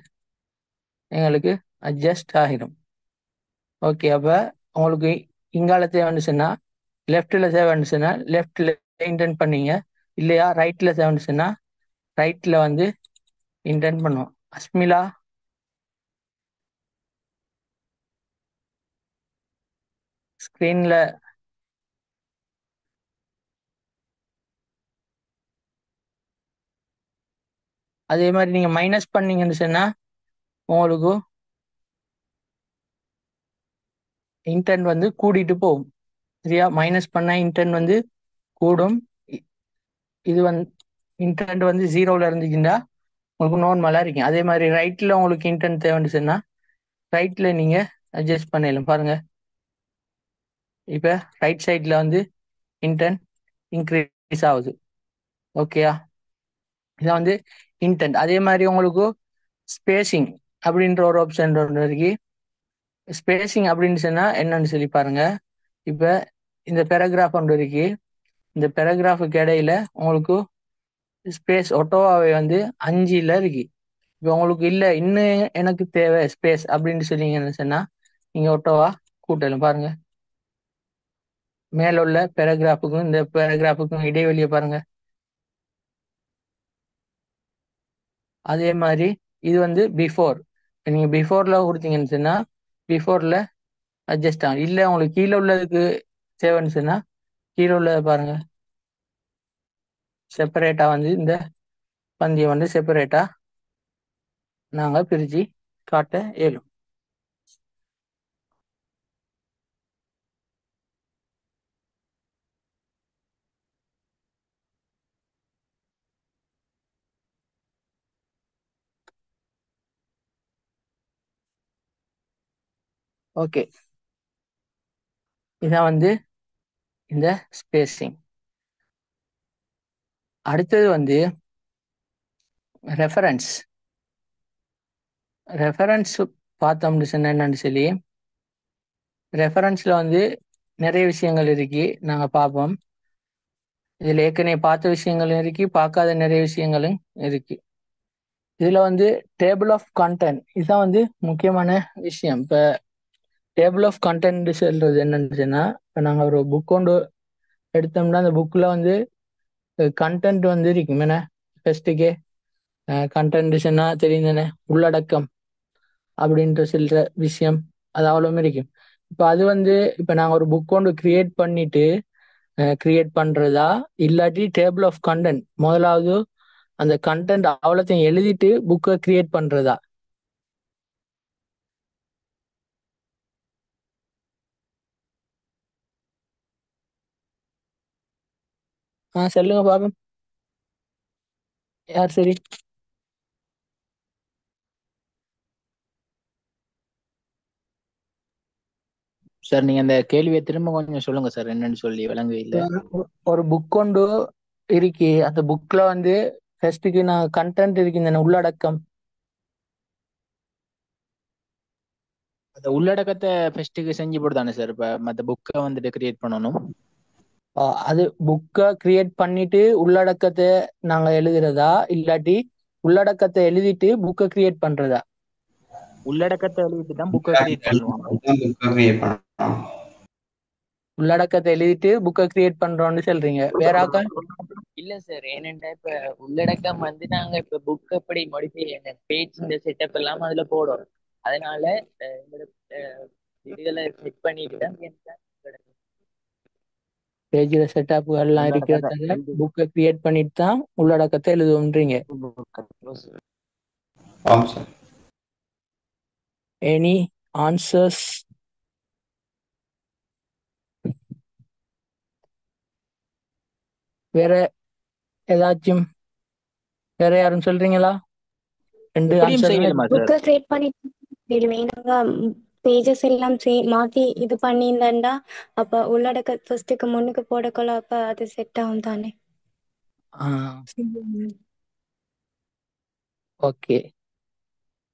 எங்களுக்கு அட்ஜஸ்ட் ஆகிடும். ஓகே, அப்ப உங்களுக்கு இங்கால தேவைன்னு லெஃப்ட்ல தேவைன்னு லெஃப்ட்ல இன்டென்ட் பண்ணீங்க, இல்லையா ரைட்ல தேவைன்னு ரைட்ல வந்து இன்டென்ட் பண்ணுவோம். அஸ்மிலா, ஸ்கிரீன்ல அதே மாதிரி நீங்க மைனஸ் பண்ணீங்கன்னு சொன்னா உங்களுக்கு இன்டென்ட் வந்து கூடிட்டு போகும். சரியா? மைனஸ் பண்ண இன்டென்ட் வந்து கூடும். இது வந்து இன்டென்ட் வந்து 0ல இருந்துச்சுன்னா உங்களுக்கு நார்மலா இருக்கும். அதே மாதிரி ரைட்ல உங்களுக்கு இன்டென்ட் தேவைன்னு சொன்னா ரைட்ல நீங்க அட்ஜஸ்ட் பண்ணலாம். பாருங்க, இப்ப ரைட் சைட்ல வந்து இன்டென்ட் இன்க்ரீஸ் ஆகுது. ஓகேயா? இதான் வந்து இன்டென்ட். அதே மாதிரி உங்களுக்கு ஸ்பேசிங் அப்படின்ற ஒரு ஆப்ஷன் ஒன்று இருக்கு. ஸ்பேசிங் அப்படின்னு சொன்னா என்னன்னு சொல்லி பாருங்க. இப்ப இந்த பேராகிராஃப் ஒன்று இருக்கு. இந்த பேராகிராஃபுக்கு இடையில உங்களுக்கு ஸ்பேஸ் ஒட்டோவாவே வந்து 5ல இருக்கு. இப்போ உங்களுக்கு இல்லை இன்னும் எனக்கு தேவை ஸ்பேஸ் அப்படின்னு சொன்னீங்கன்னு சொன்னா நீங்க ஒட்டோவா கூட்டலும். பாருங்க, மேல உள்ள பேராகிராஃபுக்கும் இந்த பேராகிராஃபுக்கும் இடைவெளியை பாருங்க. அதே மாதிரி இது வந்து பிஃபோர். நீங்க பிஃபோர்ல கொடுத்தீங்கன்னு சொன்னா பிஃபோர்ல அட்ஜஸ்ட் ஆகும். இல்லை உங்களுக்கு கீழே உள்ளதுக்கு தேவைன்னு சொன்னா கீழே உள்ளதை பாருங்க, செப்பரேட்டா வந்து இந்த பந்தியை வந்து செப்பரேட்டா நாங்க பிரிச்சு காட்ட இயலும். ஓகே, இதான் வந்து இந்த ஸ்பேசிங். அடுத்தது வந்து ரெஃபரன்ஸ். ரெஃபரன்ஸ் பார்த்தோம்னு சொன்னா என்னன்னு சொல்லி, ரெஃபரன்ஸ்ல வந்து நிறைய விஷயங்கள் இருக்கு, நாங்க பார்ப்போம். இதுல ஏற்கனவே பார்த்த விஷயங்களும் இருக்கு, பார்க்காத நிறைய விஷயங்களும் இருக்கு. இதுல வந்து டேபிள் ஆஃப் கண்டென்ட் இதுதான் வந்து முக்கியமான விஷயம். இப்ப டேபிள் ஆஃப் கண்டென்ட் சொல்றது என்னன்னு சொன்னா, இப்ப நாங்க ஒரு புக் கொண்டு எடுத்தோம்னா அந்த புக்ல வந்து கண்டென்ட் வந்து இருக்கும். என்ன ஃபர்ஸ்ட்டுக்கே கண்டென்ட் சொன்னா தெரியும் தானே, உள்ளடக்கம் அப்படின்ற சொல்ற விஷயம் அது அவ்வளவு இருக்கும். இப்போ அது வந்து இப்போ நாங்கள் ஒரு புக் கொண்டு கிரியேட் பண்ணிட்டு கிரியேட் பண்றதா, இல்லாட்டி டேபிள் ஆஃப் கண்டென்ட் முதலாவது அந்த கண்டென்ட் அவ்வளோத்தையும் எழுதிட்டு புக்கை கிரியேட் பண்றதா? சொல்லுங்க பாப்போம், யார் சரி? சார் நீங்க அந்த கேள்வியை திரும்ப கொஞ்சம் சொல்லுங்க சார், என்னன்னு சொல்லி விளங்கவே இல்லை. ஒரு புக் கொண்டு இருக்கு, அந்த புக்ல வந்து ஃபர்ஸ்ட்டுக்கு நான் கண்டென்ட் இருக்கு, இந்த உள்ளடக்கம். அந்த உள்ளடக்கத்தை ஃபர்ஸ்ட்டுக்கு செஞ்சு போடுதானே சார் இப்ப மற்ற புக்கை வந்துட்டு கிரியேட் பண்ணணும். அது புக்கை கிரியேட் பண்ணிட்டு உள்ளடக்கத்தை நாங்க எழுதுறதா, இல்லாட்டி உள்ளடக்கத்தை எழுதிட்டு புக்கை கிரியேட் பண்றதா? உள்ளடக்கத்தை எழுதிட்டு தான் புக்கை கிரியேட் பண்ணுவாங்க. உள்ளடக்கத்தை எழுதிட்டு புக்கை கிரியேட் பண்றோம்னு சொல்றீங்க, வேற ஆக்கா? இல்ல சார், ஏனென்றா இப்ப உள்ளடக்கம் வந்து நாங்க இப்ப புக் எப்படி மாடிஃபை பேஜ் இந்த செட்டப் எல்லாம் அதுல போடும். அதனால எங்களோட இதுகளை செட் பண்ணிட்டு தான் பேஜ்ல செட்டப் எல்லாம் இருக்கிறதால புக்கை கிரியேட் பண்ணிட்டு தான் உள்ளடக்கத்தை எழுதுவோம்ன்றீங்க. Any answers? வேற ஏதாச்சும் வேற யாரும் சொல்றீங்களா? ரெண்டு எப்படியும் ஆன்சர் செய்யலாமா சார்? புக்கை கிரியேட் பண்ணி நாங்க பேஜஸ் எல்லாம் மாற்றி இது பண்ணியிருந்தேன்டா அப்போ உள்ளடக்க ஃபர்ஸ்ட்டுக்கு முன்னுக்கு போடக்கொள்ள அப்போ அது செட் ஆகும் தானே. ஓகே.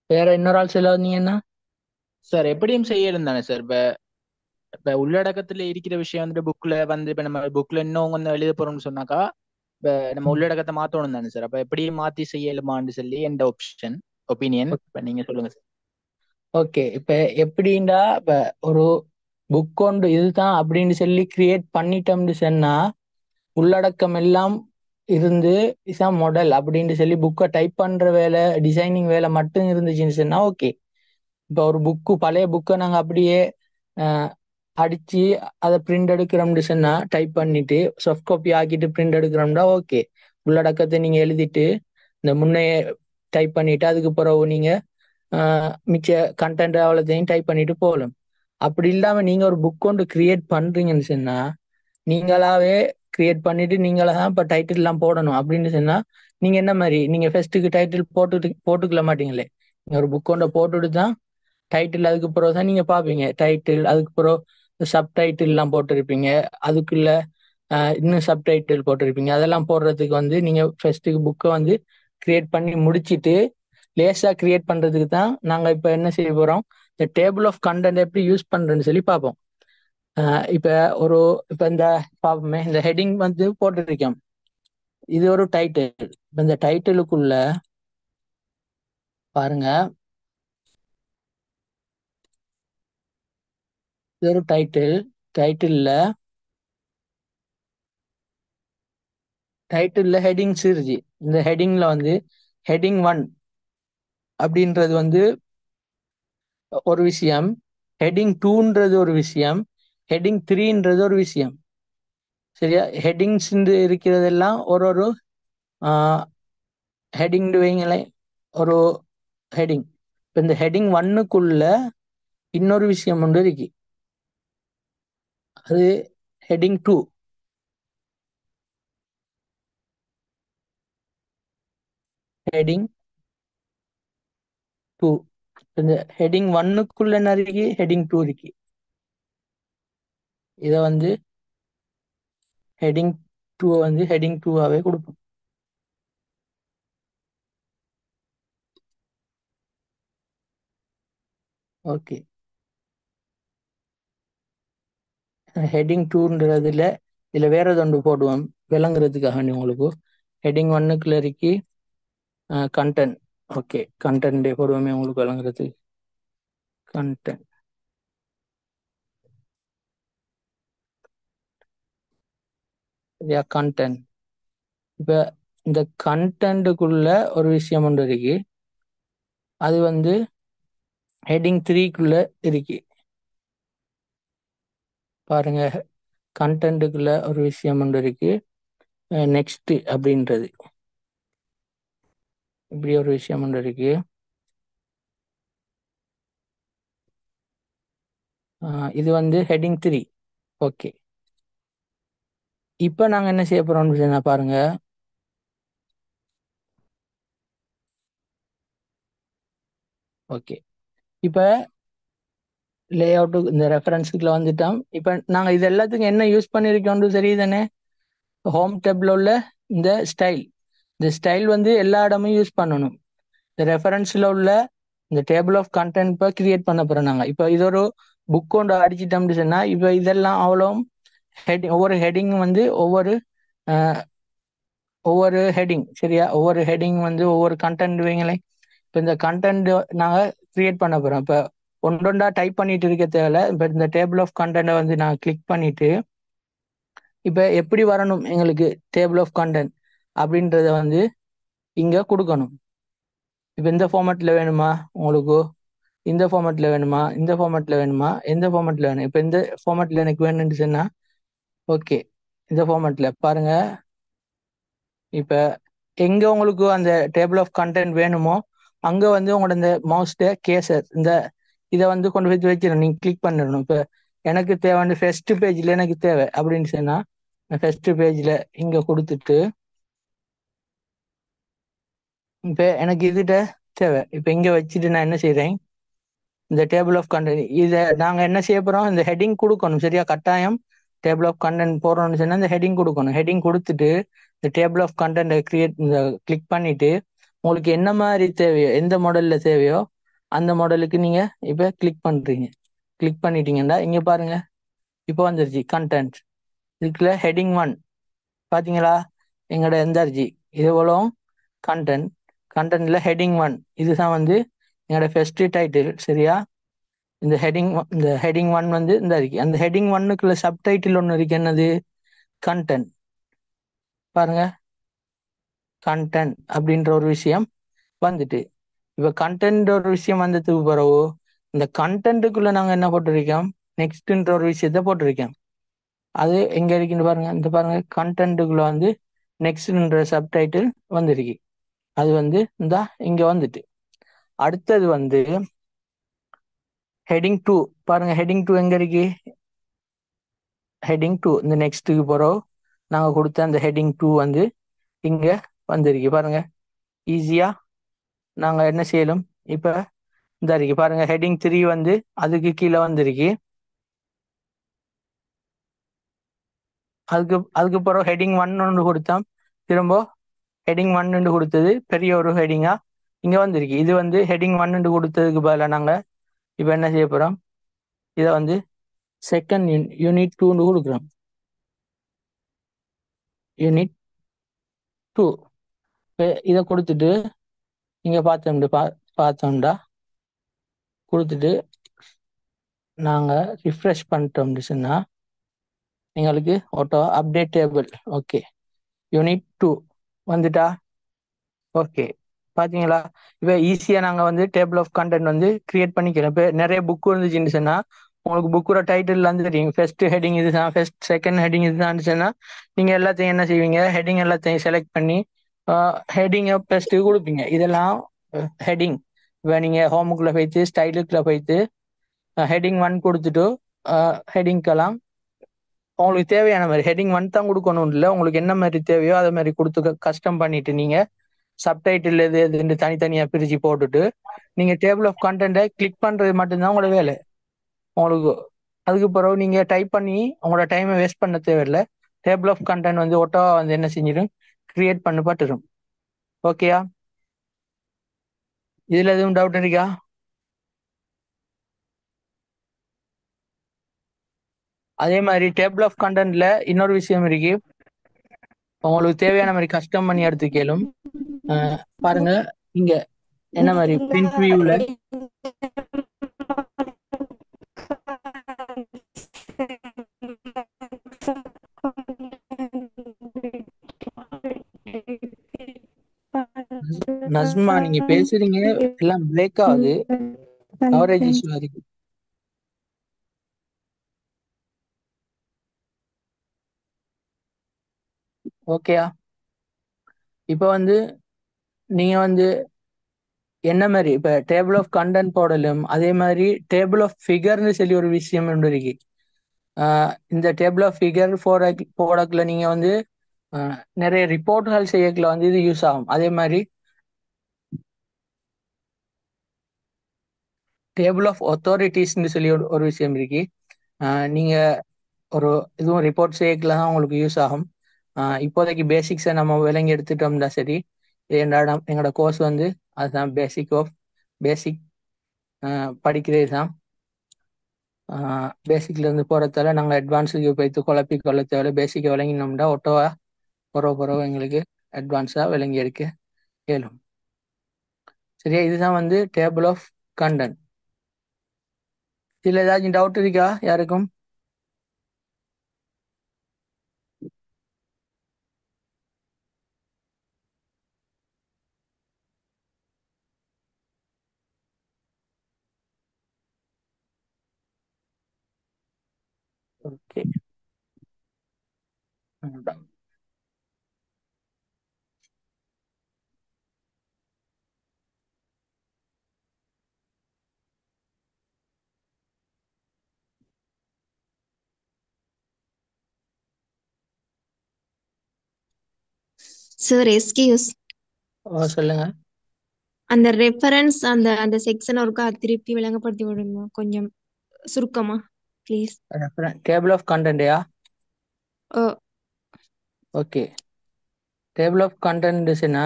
வேற இன்னொரு ஆள் சொல்ல வந்தீங்கன்னா சார் எப்படியும் செய்யலும் தானே சார். இப்ப உள்ளடக்கத்துல இருக்கிற விஷயம் வந்துட்டு புக்ல வந்து இப்ப நம்ம புக்ல இன்னும் கொஞ்சம் எழுத போறோம்னு சொன்னாக்கா இப்ப நம்ம உள்ளடக்கத்தை மாத்தணும் தானே சார். அப்ப எப்படியும் மாத்தி செய்யலுமான்னு சொல்லி எந்த ஒப்பீனியன் இப்ப நீங்க சொல்லுங்க சார். ஓகே. இப்ப எப்படின்னா இப்ப ஒரு புக் ஒன்று இதுதான் அப்படின்னு சொல்லி கிரியேட் பண்ணிட்டோம்னு சொன்னா உள்ளடக்கம் எல்லாம் இருந்து இதான் மாடல் அப்படின்னு சொல்லி புக்கை டைப் பண்ற வேலை டிசைனிங் வேலை மட்டும் இருந்துச்சுன்னு சொன்னா ஓகே. இப்போ ஒரு பழைய புக்கை நாங்கள் அப்படியே அடிச்சு அதை பிரிண்ட் எடுக்கிறோம்னு சொன்னா டைப் பண்ணிட்டு சாஃப்ட் காப்பி ஆக்கிட்டு பிரிண்ட் எடுக்கிறோம்னா ஓகே. உள்ளடக்கத்தை நீங்க எழுதிட்டு இந்த முன்னைய டைப் பண்ணிட்டு அதுக்கு பிறகு நீங்க மிச்ச கண்டென்ட் அவ்வளோத்தையும் டைப் பண்ணிட்டு போகலாம். அப்படி இல்லாம நீங்க ஒரு புக் ஒன்று கிரியேட் பண்றீங்கன்னு சொன்னா நீங்களாவே கிரியேட் பண்ணிட்டு நீங்களா தான் இப்போ டைட்டில் எல்லாம் போடணும் அப்படின்னு சொன்னா நீங்க என்ன மாதிரி நீங்க ஃபர்ஸ்ட்டுக்கு டைட்டில் போட்டுக்கல மாட்டீங்களே. நீங்க ஒரு புக் ஒன்றை போட்டுட்டு தான் டைட்டில் அதுக்கு பிறகு தான் நீங்க பாப்பீங்க. டைட்டில் அதுக்கு பிறகு சப்டைட்டில் எல்லாம் போட்டிருப்பீங்க. அதுக்குள்ள இன்னும் சப்டைட்டில் போட்டிருப்பீங்க. அதெல்லாம் போடுறதுக்கு வந்து நீங்க ஃபர்ஸ்ட்டுக்கு புக்கை வந்து கிரியேட் பண்ணி முடிச்சிட்டு லேசா கிரியேட் பண்றதுக்கு தான் நாங்க இப்ப என்ன செய்ய போறோம், இந்த டேபிள் ஆஃப் கண்டென்ட் எப்படி யூஸ் பண்றேன்னு சொல்லி பார்ப்போம். இப்ப இந்த பார்ப்போமே, இந்த ஹெட்டிங் வந்து போட்டுருக்கோம். இது ஒரு டைட்டில். இந்த டைட்டிலுக்குள்ள பாருங்க, இது ஒரு டைட்டில்ல ஹெட்டிங்ஸ் இருக்கு. இந்த ஹெட்டிங்ல வந்து ஹெட்டிங் 1 அப்படின்றது வந்து ஒரு விஷயம், ஹெட்டிங் 2ன்றது ஒரு விஷயம், ஹெட்டிங் 3ன்றது ஒரு விஷயம். சரியா? ஹெட்டிங்ஸ் இருக்கிறதெல்லாம் ஒரு ஹெட்டிங் வைங்களேன், ஒரு ஹெட்டிங். இப்போ இந்த ஹெட்டிங் 1க்குள்ள இன்னொரு விஷயம் ஒன்று இருக்கு, அது ஹெட்டிங் 2. ஹெட்டிங் 2 இந்த ஹெட்டிங் 1க்குள்ள என்ன இருக்கு, ஹெட்டிங் 2 இருக்கு. இதை வந்து ஹெட்டிங் 2 வந்து ஹெட்டிங் 2ஆவே கொடுப்போம். ஓகே. ஹெட்டிங் 2ன்றதுல இதுல வேற ஒன்று போடுவோம் விளங்குறதுக்காக உங்களுக்கு. ஹெட்டிங் 1க்குள்ள இருக்கு கண்டென்ட். ஓகே, கண்டென்ட் போடுவோமே உங்களுக்கு விளங்குறதுக்கு. Content content. இப்ப இந்த கண்டென்ட்டுக்குள்ள ஒரு விஷயம் ஒன்று இருக்கு, அது வந்து ஹெட்டிங் 3க்குள்ள இருக்கு. பாருங்க, கண்டென்ட்டுக்குள்ள ஒரு விஷயம் ஒன்று இருக்கு, நெக்ஸ்ட் அப்படின்றது. இப்படி ஒரு விஷயம் ஒன்று இருக்கு. இது வந்து ஹெட்டிங் 3. ஓகே. இப்ப நாங்க என்ன செய்ய போறோம்னு சொன்னா பாருங்க, ஓகே. இப்ப லே அவுட்டு இந்த ரெஃபரன்ஸுக்குள்ள வந்துட்டோம். இப்ப நாங்க இது எல்லாத்துக்கும் என்ன யூஸ் பண்ணிருக்கோம் சரி தானே, ஹோம் டேப்ல உள்ள இந்த ஸ்டைல். இந்த ஸ்டைல் வந்து எல்லா இடமும் யூஸ் பண்ணணும். இந்த ரெஃபரன்ஸ்ல உள்ள இந்த டேபிள் ஆஃப் கண்டென்ட் இப்போ கிரியேட் பண்ண போறோம் நாங்க. இப்போ இது ஒரு புக் கொண்டு அடிச்சிட்டோம்னு சொன்னா இப்போ இதெல்லாம் அவ்வளோ ஹெட்டிங், ஒவ்வொரு ஹெட்டிங் வந்து ஒவ்வொரு ஹெட்டிங் சரியா, ஒவ்வொரு ஹெட்டிங் வந்து ஒவ்வொரு கண்டென்ட் வைங்களேன். இப்போ இந்த கண்டென்ட் நாங்கள் கிரியேட் பண்ண போறோம். இப்போ ஒன்றொண்டா டைப் பண்ணிட்டு இருக்க தேவையில்ல. இப்போ இந்த டேபிள் ஆஃப் கண்டென்ட்டை வந்து நான் கிளிக் பண்ணிட்டு இப்போ எப்படி வரணும் எங்களுக்கு டேபிள் ஆஃப் கண்டென்ட் அப்படின்றத வந்து இங்க கொடுக்கணும். இப்போ இந்த ஃபார்மேட்ல வேணுமா உங்களுக்கு, இந்த ஃபார்மேட்ல வேணுமா, இந்த ஃபார்மேட்ல வேணுமா, எந்த ஃபார்மேட்ல வேணும். இப்போ இந்த ஃபார்மேட்ல எனக்கு வேணும்னு சொன்னா ஓகே, இந்த ஃபார்மேட்ல பாருங்க. இப்போ எங்க உங்களுக்கு அந்த டேபிள் ஆஃப் கண்டென்ட் வேணுமோ அங்க வந்து உங்களோட இந்த மவுஸ்ட கேசர் இந்த இதை வந்து கொண்டு போய் வச்சிடணும். நீங்க கிளிக் பண்ணிடணும். இப்போ எனக்கு தேவை வந்து ஃபர்ஸ்ட் பேஜ்ல எனக்கு தேவை அப்படின்னு சொன்னா ஃபர்ஸ்ட் பேஜ்ல இங்க கொடுத்துட்டு இப்போ எனக்கு இதுகிட்ட தேவை. இப்போ இங்க வச்சுட்டு நான் என்ன செய்றேன், இந்த டேபிள் ஆஃப் கண்டென்ட் இதை நாங்க என்ன செய்ய போறோம், இந்த ஹெட்டிங் கொடுக்கணும் சரியா. கட்டாயம் டேபிள் ஆஃப் கண்டென்ட் போடுறோம்னு சொன்னா இந்த ஹெட்டிங் கொடுக்கணும். ஹெட்டிங் கொடுத்துட்டு இந்த டேபிள் ஆஃப் கண்டென்ட் கிரியேட் இந்த கிளிக் பண்ணிட்டு உங்களுக்கு என்ன மாதிரி தேவையோ, எந்த மாடல்ல தேவையோ அந்த மாடலுக்கு நீங்க இப்ப கிளிக் பண்றீங்க. கிளிக் பண்ணிட்டீங்கன்னா இங்க பாருங்க, இப்போ வந்துருச்சு கண்டென்ட். இதுக்குள்ள ஹெட்டிங் 1 பாத்தீங்களா, எங்களோட எந்தார்ஜி இது போல கண்டென்ட். கண்டென்ட்ல ஹெட்டிங் 1 இதுதான் வந்து எங்களோட ஃபர்ஸ்ட் டைட்டில் சரியா. இந்த ஹெட்டிங் 1 வந்து இந்த இருக்கு. அந்த ஹெட்டிங் 1க்குள்ள சப்டைட்டில் ஒன்று இருக்கு, என்னது கண்டென்ட். பாருங்க, கண்டென்ட் அப்படின்ற ஒரு விஷயம் வந்துட்டு. இப்ப கண்டென்ட் ஒரு விஷயம் வந்ததுக்கு பிறகு இந்த கண்டென்ட்டுக்குள்ள நாங்க என்ன போட்டிருக்கோம், நெக்ஸ்ட்ன்ற ஒரு விஷயத்த போட்டிருக்கோம். அது எங்க இருக்குன்னு பாருங்க, இந்த பாருங்க கண்டென்ட்டுக்குள்ள வந்து நெக்ஸ்ட்ன்ற சப்டைட்டில் வந்திருக்கு. அது வந்து இந்த இங்க வந்துட்டு. அடுத்தது வந்து ஹெட்டிங் 2 பாருங்க. ஹெட்டிங் 2 எங்க இருக்கு, ஹெட்டிங் 2 இந்த நெக்ஸ்ட்டுக்கு போறோம். நாங்க கொடுத்த அந்த ஹெட்டிங் 2 வந்து இங்க வந்திருக்கு பாருங்க. ஈஸியா நாங்க என்ன செய்யலாம், இப்ப இந்த இருக்கு பாருங்க. ஹெட்டிங் 3 வந்து அதுக்கு கீழே வந்திருக்கு. அதுக்கு பிறகு ஹெட்டிங் 1 ஒன்று கொடுத்தோம். திரும்ப ஹெட்டிங் 1 கொடுத்தது பெரிய ஒரு ஹெட்டிங்கா இங்க வந்திருக்கு. இது வந்து ஹெட்டிங் 1 கொடுத்ததுக்கு பதிலாக நாங்க இப்ப என்ன செய்ய போறோம், இதை வந்து செகண்ட் யூனிட் 2 கொடுக்குறோம். யூனிட் 2 இதை கொடுத்துட்டு இங்க பார்த்தோம்டா கொடுத்துட்டு நாங்க ரிஃப்ரெஷ் பண்ணிட்டோம்னு சொன்னா எங்களுக்கு auto update table. Okay, unit 2 வந்துட்டா. ஓகே, பாத்தீங்களா. இப்போ ஈஸியா நாங்க வந்து டேபிள் ஆஃப் கண்டென்ட் வந்து கிரியேட் பண்ணிக்கிறோம். இப்போ நிறைய புக் இருந்துச்சுன்னு சொன்னா உங்களுக்கு புக்கோட டைட்டில் வந்து தெரியும். ஃபர்ஸ்ட் ஹெட்டிங் இதுதான், ஃபர்ஸ்ட் செகண்ட் ஹெட்டிங் இதுதான் சொன்னா நீங்க எல்லாத்தையும் என்ன செய்வீங்க, ஹெட்டிங் எல்லாத்தையும் செலக்ட் பண்ணி ஹெட்டிங்கை ஃபர்ஸ்ட் கொடுப்பீங்க. இதெல்லாம் ஹெட்டிங். இப்போ நீங்க ஹோமுக்குள்ள போயிட்டு ஸ்டைலுக்குள்ள போயிட்டு ஹெட்டிங் 1 கொடுத்துட்டு ஹெட்டிங்கெல்லாம் உங்களுக்கு தேவையான மாதிரி ஹெட்டிங் 1 தான் கொடுக்கணும் இல்லை, உங்களுக்கு என்ன மாதிரி தேவையோ அதை மாதிரி கொடுத்து கஸ்டம் பண்ணிட்டு நீங்க சப்டைட்டில் எது எதுன்னு தனித்தனியா பிரிச்சு போட்டுட்டு நீங்க டேபிள் ஆஃப் கண்டென்ட்டை கிளிக் பண்றது மட்டும்தான் உங்களோட வேலை. உங்களுக்கு அதுக்கு பிறகு நீங்க டைப் பண்ணி உங்களோட டைமை வேஸ்ட் பண்ண தேவையில்லை. டேபிள் ஆஃப் கண்டென்ட் வந்து ஒட்டோவா வந்து என்ன செஞ்சிடும், கிரியேட் பண்ண பட்டுரும். ஓகேயா, இதுல எதுவும் டவுட் இருக்கா? அதே மாதிரி டேபிள் ஆஃப் கண்டென்ட்ல இன்னொரு விஷயம் இருக்கு. உங்களுக்கு தேவையான மாதிரி கஸ்டம் பண்ணி எடுத்து கேளும். பாருங்க இங்க என்ன மாதிரி பிரிண்ட் வியூல நஸ்மா நீங்க பேசுறீங்க எல்லாம் பிரேக் ஆகுது, கவரேஜ் இஷ்யூ இருக்கு. ஓகேயா, இப்போ வந்து நீங்க வந்து என்ன மாதிரி இப்ப டேபிள் ஆஃப் கண்டென்ட் போடலும், அதே மாதிரி டேபிள் ஆஃப் ஃபிகர்னு சொல்லி ஒரு விஷயம் ஒன்று இருக்கு. இந்த டேபிள் ஆஃப் ஃபிகர் போடக்குள்ள நீங்க வந்து நிறைய ரிப்போர்ட்கள் செய்யக்குள்ள வந்து இது யூஸ் ஆகும். அதே மாதிரி டேபிள் ஆஃப் அத்தாரிட்டிஸ்ன்னு சொல்லி ஒரு விஷயம் இருக்கு. நீங்க ஒரு இதுவும் ரிப்போர்ட் செய்யக்குள்ள தான் உங்களுக்கு யூஸ் ஆகும். இப்போதைக்கு பேசிக்ஸை நம்ம விளங்கி எடுத்துட்டோம்னா சரி. எங்களோட கோர்ஸ் வந்து அதுதான் பேசிக் படிக்கிறது தான். பேசிக்ல இருந்து போறதால நாங்கள் அட்வான்ஸுக்கு போய்த்து குழப்பி கொள்ள தேவையில்ல. பேசிக்கை விளங்கினோம்னா ஒட்டோவா போறவு எங்களுக்கு அட்வான்ஸாக விளங்கி எடுக்க இயலும். சரியா, இதுதான் வந்து டேபிள் ஆஃப் கண்டென்ட். இதுல ஏதாச்சும் டவுட் இருக்கா யாருக்கும்? Okay, Sir, excuse. சொல்லுங்க. அந்த ரெஃபரன்ஸ் அந்த அந்த செக்ஷன் ஒருக்கா திருப்பி விளங்கப்படுத்தி விடுங்க கொஞ்சம் சுருக்கமா ப்ளீஸ். டேபிள் ஆஃப் கண்டென்ட்யா? ஓகே, டேபிள் ஆஃப் கண்டென்ட்ஸ்னா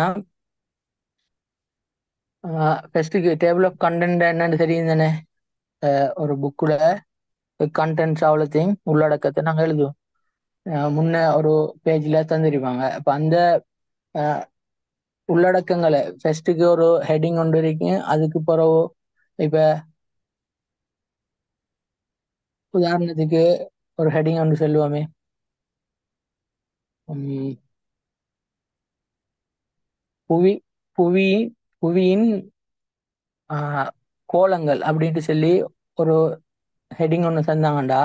ஃபர்ஸ்ட்டுக்கு டேபிள் ஆஃப் கண்டென்ட் என்னன்னு தெரியும் தானே? ஒரு புக்கில் கண்டென்ட்ஸ் அவ்வளோத்தையும் உள்ளடக்கத்தை நாங்கள் எழுதுவோம். முன்ன ஒரு பேஜில் தந்துருப்பாங்க. அப்போ அந்த உள்ளடக்கங்களை ஃபர்ஸ்ட்டுக்கு ஒரு ஹெட்டிங் ஒன்று இருக்கு. அதுக்கு பிறகு இப்போ உதாரணத்துக்கு ஒரு ஹெட்டிங் ஒன்று சொல்லுவோமே, புவி புவி புவியின் கோலங்கள் அப்படின்ட்டு சொல்லி ஒரு ஹெட்டிங் ஒன்று தந்தாங்கண்டா,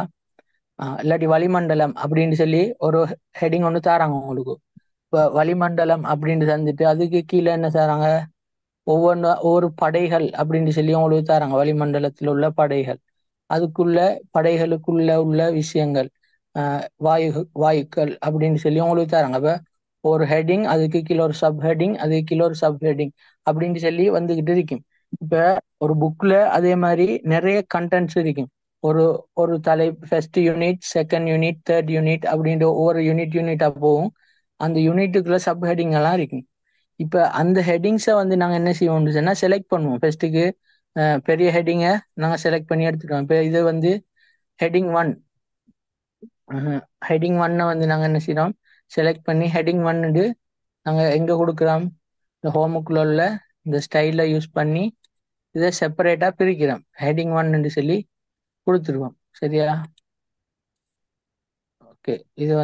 இல்லாட்டி வளிமண்டலம் அப்படின்னு சொல்லி ஒரு ஹெட்டிங் ஒன்று தராங்க உங்களுக்கு. இப்போ வளிமண்டலம் அப்படின்னு தந்துட்டு அதுக்கு கீழே என்ன செய்றாங்க, ஒவ்வொரு படைகள் அப்படின்னு சொல்லி உங்களுக்கு தராங்க. வளிமண்டலத்தில் உள்ள படைகள், அதுக்குள்ள படைகளுக்குள்ள உள்ள விஷயங்கள், வாயுக்கள் அப்படின்னு சொல்லி உங்களுக்கு தராங்க. அப்போ ஒரு ஹெட்டிங், அதுக்கு கீழே ஒரு சப் ஹெட்டிங், அதுக்கு கீழே ஒரு சப் ஹெட்டிங் அப்படின்னு சொல்லி வந்துகிட்டு இருக்கும். இப்போ ஒரு புக்ல அதே மாதிரி நிறைய கண்டென்ட்ஸ் இருக்கும். ஒரு ஒரு first unit, second unit, third unit அப்படின்ற ஒவ்வொரு யூனிட்டா போகும். அந்த யூனிட்டுக்குள்ள சப் ஹெட்டிங் எல்லாம் இருக்கும். இப்போ அந்த ஹெட்டிங்ஸை நாங்கள் என்ன செய்வோம்னு சொன்னால் செலக்ட் பண்ணுவோம். ஃபர்ஸ்ட்டுக்கு பெரிய ஹெட்டிங்கை நாங்கள் செலக்ட் பண்ணி எடுத்துட்டோம். இப்போ இது ஹெட்டிங் 1. ஹெட்டிங் 1 நாங்கள் என்ன செய்கிறோம், செலக்ட் பண்ணி ஹெட்டிங் 1 நாங்கள் எங்கே கொடுக்குறோம், இந்த ஹோமுக்குள்ள உள்ள இந்த ஸ்டைலை யூஸ் பண்ணி இதை செப்பரேட்டாக பிரிக்கிறோம். ஹெட்டிங் 1 சொல்லி கொடுத்துருவோம். சரியா? ஓகே, இது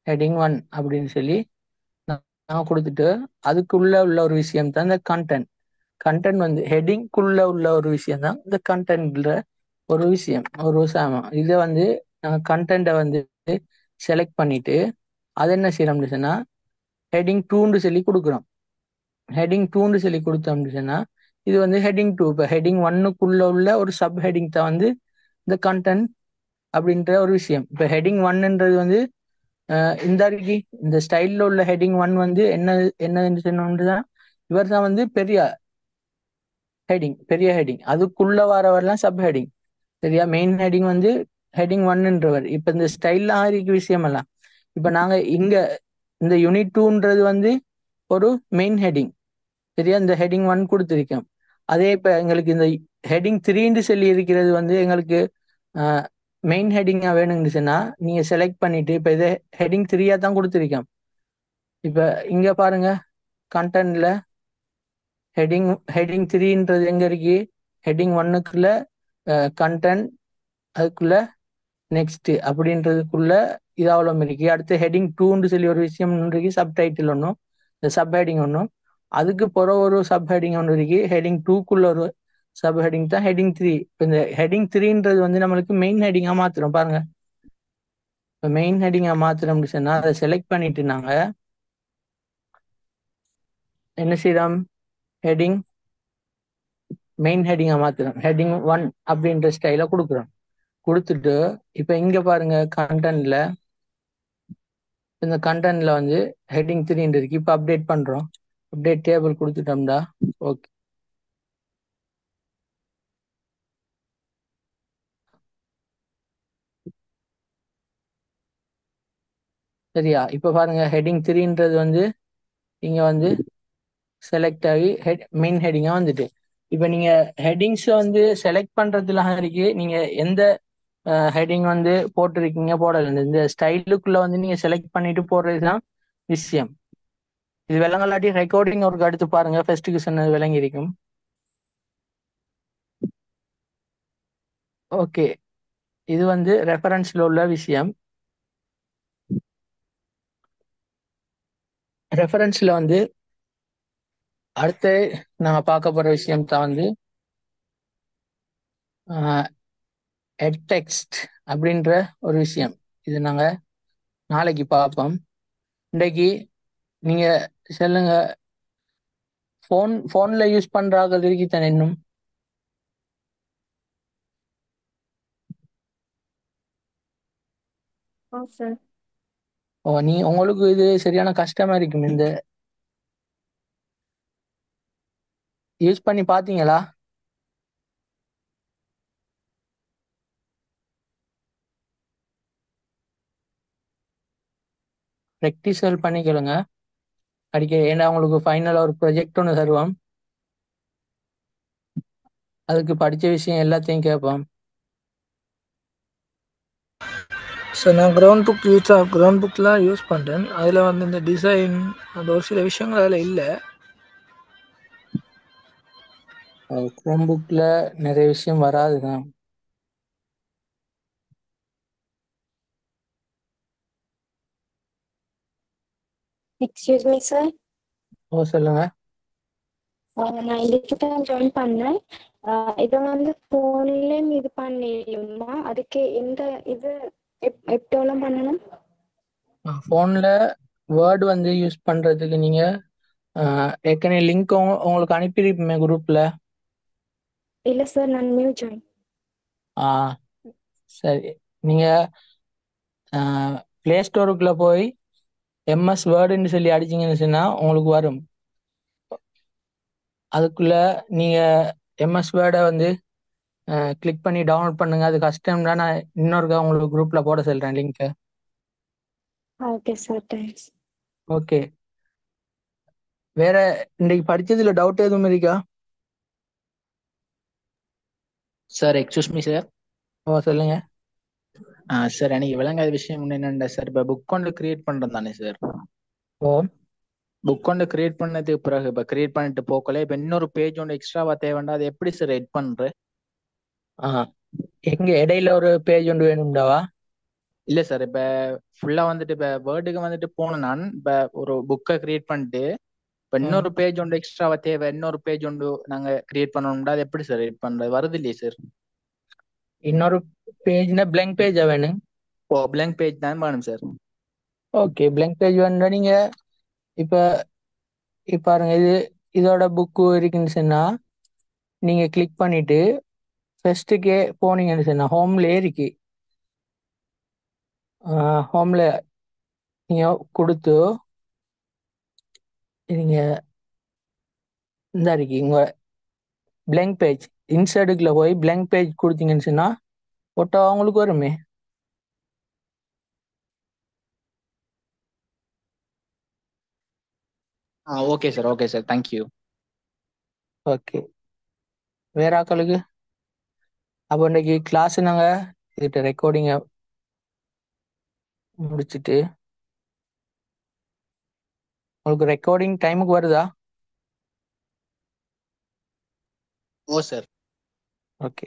ஹெட்டிங் 1 அப்படின்னு சொல்லி நான் கொடுத்துட்டு அதுக்குள்ள உள்ள ஒரு விஷயம் தான் இந்த கண்டென்ட். கண்டென்ட் ஹெட்டிங்குள்ள உள்ள ஒரு விஷயம் தான் இந்த கண்டென்ட்ல ஒரு விஷயம், ஒரு சாமம். இதை நாங்கள் கண்டென்ட்டை செலக்ட் பண்ணிட்டு அது என்ன செய்யறோம்னு சொன்னா ஹெட்டிங் 2 சொல்லி கொடுக்குறோம். ஹெட்டிங் 2 சொல்லி கொடுத்தோம்னு சொன்னா இது ஹெட்டிங் 2. இப்போ ஹெட்டிங் 1க்குள்ள உள்ள ஒரு சப் ஹெட்டிங் தான் இந்த கண்டென்ட் அப்படின்ற ஒரு விஷயம். இப்போ ஹெட்டிங் 1ன்றது இந்த அருகி இந்த ஸ்டைலில் உள்ள ஹெட்டிங் 1 என்னன்னு சொன்னோம்னா இவர் தான் பெரிய ஹெட்டிங். அதுக்குள்ள வரவரெல்லாம் சப் ஹெட்டிங். சரியா? மெயின் ஹெட்டிங் ஹெட்டிங் 1ன்றவர். இப்போ இந்த ஸ்டைல்ல ஆறிக்கு விஷயம் எல்லாம் இப்போ நாங்கள் இந்த யூனிட் 2ன்றது ஒரு மெயின் ஹெட்டிங். சரியா? இந்த ஹெட்டிங் 1 கொடுத்துருக்கோம். அதே இப்போ எங்களுக்கு இந்த ஹெட்டிங் 3 சொல்லி இருக்கிறது எங்களுக்கு மெயின் ஹெட்டிங்காக வேணும்னு சொன்னா நீங்க செலக்ட் பண்ணிட்டு இப்போ இதை ஹெட்டிங் 3 தான் கொடுத்துருக்கோம். இப்போ இங்க பாருங்க, கண்டென்ட்ல ஹெட்டிங் 3ன்றது எங்க இருக்கு, ஹெட்டிங் 1க்குள்ள கண்டென்ட், அதுக்குள்ள நெக்ஸ்ட் அப்படின்றதுக்குள்ள இது அவ்வளோ இருக்கு. அடுத்து ஹெட்டிங் 2 சொல்லி ஒரு விஷயம் இருக்கு, சப்டைட்டில் ஒன்றும் இந்த சப் ஹெட்டிங் ஒன்றும். அதுக்கு பிற ஒரு சப் ஹெட்டிங் ஒன்று இருக்கு. ஹெட்டிங் 2க்குள்ள ஒரு சப் ஹெட்டிங் தான் ஹெட்டிங் 3. இப்போ இந்த ஹெட்டிங் 3ன்றது நம்மளுக்கு மெயின் ஹெட்டிங்காக மாத்துறோம். பாருங்க, இப்போ மெயின் ஹெட்டிங்காக மாத்துறோம்னு சொன்னா அதை செலக்ட் பண்ணிட்டு நாங்க என்ன செய்யறோம், ஹெட்டிங் மெயின் ஹெட்டிங்காக மாத்துறோம். ஹெட்டிங் 1 அப்படின்ற ஸ்டைல கொடுக்குறோம். கொடுத்துட்டு இப்போ இங்க பாருங்க, கண்டென்ட்ல இந்த கண்டென்ட்ல ஹெட்டிங் 3 இருக்கு. இப்போ அப்டேட் பண்றோம். Update table கொடுத்துட்டோம்டா. ஓகே, சரியா? இப்போ பாருங்க, ஹெட்டிங் 3ன்றது இங்க செலக்ட் ஆகி மெயின் ஹெட்டிங்கா வந்துட்டு. இப்போ நீங்க ஹெட்டிங்ஸ் செலக்ட் பண்றதுல இருக்கு, நீங்க எந்த ஹெட்டிங் போட்டிருக்கீங்க போடல. இந்த ஸ்டைலுக்குள்ள நீங்க செலக்ட் பண்ணிட்டு போடுறதுதான் விஷயம். இது விலங்கலாட்டி ரெக்கார்டிங் ஒரு அடுத்து பாருங்க, ஃபர்ஸ்ட்டுக்கு சொன்னது விளங்கி இருக்கும். ஓகே, இது ரெஃபரன்ஸ்ல உள்ள விஷயம். ரெஃபரன்ஸ்ல அடுத்து நாங்க பார்க்க போற விஷயம் தான் டெக்ஸ்ட் அப்படின்ற ஒரு விஷயம். இது நாங்க நாளைக்கு பார்ப்போம். இன்றைக்கு நீங்க சொல்லுங்க, போன்ல யூஸ் பண்றாங்க தானே இன்னும்? சார். உங்களுக்கு இது சரியான கஷ்டமா இருக்கும். யூஸ் பண்ணி பார்த்தீங்களா? ப்ராக்டிசல் பண்ணிக்கலுங்க அடிக்க. ஏன்னா உங்களுக்கு ஃபைனலாக ஒரு ப்ரொஜெக்ட் ஒன்று தருவோம். அதுக்கு படித்த விஷயம் எல்லாத்தையும் கேட்போம். ஸோ நான் கிரவுண்ட் புக்லாம் யூஸ் பண்ணுறேன். அதில் வந்து இந்த டிசைன் அந்த ஒரு சில விஷயங்கள் அதில் இல்லை. குரோம் புக்கில் நிறைய விஷயம் வராது தான். Excuse me sir. ஓ சொல்லுங்க. நான் இதுக்கு தான் ஜாயின் பண்ணேன். இதை வந்து ஃபோன்லேயும் இது பண்ணிடணுமா? அதுக்கு எந்த இது எப்போலாம் பண்ணணும்? ஃபோனில் வேர்டு வந்து யூஸ் பண்ணுறதுக்கு நீங்கள் ஏற்கனவே லிங்க் உங்களுக்கு அனுப்பியிருப்போமே குரூப்பில். இல்லை சார், நான் நியூ ஜாயின். ஆ சரி. நீங்கள் ப்ளே ஸ்டோருக்குள்ளே போய் எம்எஸ் வேர்டுன்னு சொல்லி அடிச்சிங்கன்னு சொன்னால் உங்களுக்கு வரும். அதுக்குள்ளே நீங்கள் எம்எஸ் வேர்டை வந்து கிளிக் பண்ணி டவுன்லோட் பண்ணுங்க. அது கஷ்டம்னா நான் இன்னொருக்கா உங்களுக்கு குரூப்பில் போட சொல்கிறேன் லிங்க்கை. Okay sir, thanks. ஓகே. வேற இன்னைக்கு படிச்சதுல டவுட் எதுவும் இருக்கா? Sir excuse me sir. ஓ சொல்லுங்க. சார் எனக்கு விளங்காத விஷயம் என்னென்ன சார், இப்போ புக் ஒன்று கிரியேட் பண்ணுறோம் தானே சார். ஓ புக் ஒன்று கிரியேட் பண்ணதுக்கு பிறகு இப்போ கிரியேட் பண்ணிட்டு போக்கல இப்போ இன்னொரு பேஜ் ஒன்று எக்ஸ்ட்ராவா தேவைண்டா, அது எப்படி சார் எட் பண்ணுற? ஆ எங்க இடையில ஒரு பேஜ் ஒன்று வேணும்டாவா? இல்லை சார், இப்போ ஃபுல்லாக வந்துட்டு இப்போ வேர்டுக்கு வந்துட்டு போனேன் நான். இப்போ ஒரு புக்கை கிரியேட் பண்ணிட்டு இப்போ இன்னொரு பேஜ் ஒன்று எக்ஸ்ட்ராவா தேவை, இன்னொரு பேஜ் ஒன்று நாங்கள் கிரியேட் பண்ணணும்டா, அது எப்படி சார் எட் பண்ணுறது? வருது இல்லையே சார். இன்னொரு பேஜ்னா பிளாங்க் பேஜா வேணும்? ஓ பிளாங்க் பேஜ் தான் வேணும் சார். ஓகே, பிளாங்க் பேஜ் வேணும்னா நீங்க இப்ப இப்ப பாருங்க, இதோட புக்கு இருக்குன்னு சொன்னா நீங்க கிளிக் பண்ணிட்டு ஃபர்ஸ்ட்டுக்கே போனீங்கன்னு சொன்னா ஹோம்ல இருக்கு. ஹோம்ல நீங்க கொடுத்து நீங்க இந்த இருக்கு உங்க பிளாங்க் பேஜ் இன்சர்டுக்குள்ள போய் பிளாங்க் பேஜ் கொடுத்தீங்கன்னு சொன்னா போட்டோ அவங்களுக்கு வருமே. Okay sir, okay sir, thank you. Okay. வேற ஆக்களுக்கு அப்போ இன்னைக்கு கிளாஸ் நாங்கள் இதுகிட்ட ரெக்கார்டிங்கை முடிச்சுட்டு உங்களுக்கு ரெக்கார்டிங் டைமுக்கு வருதா? ஓ சார். ஓகே.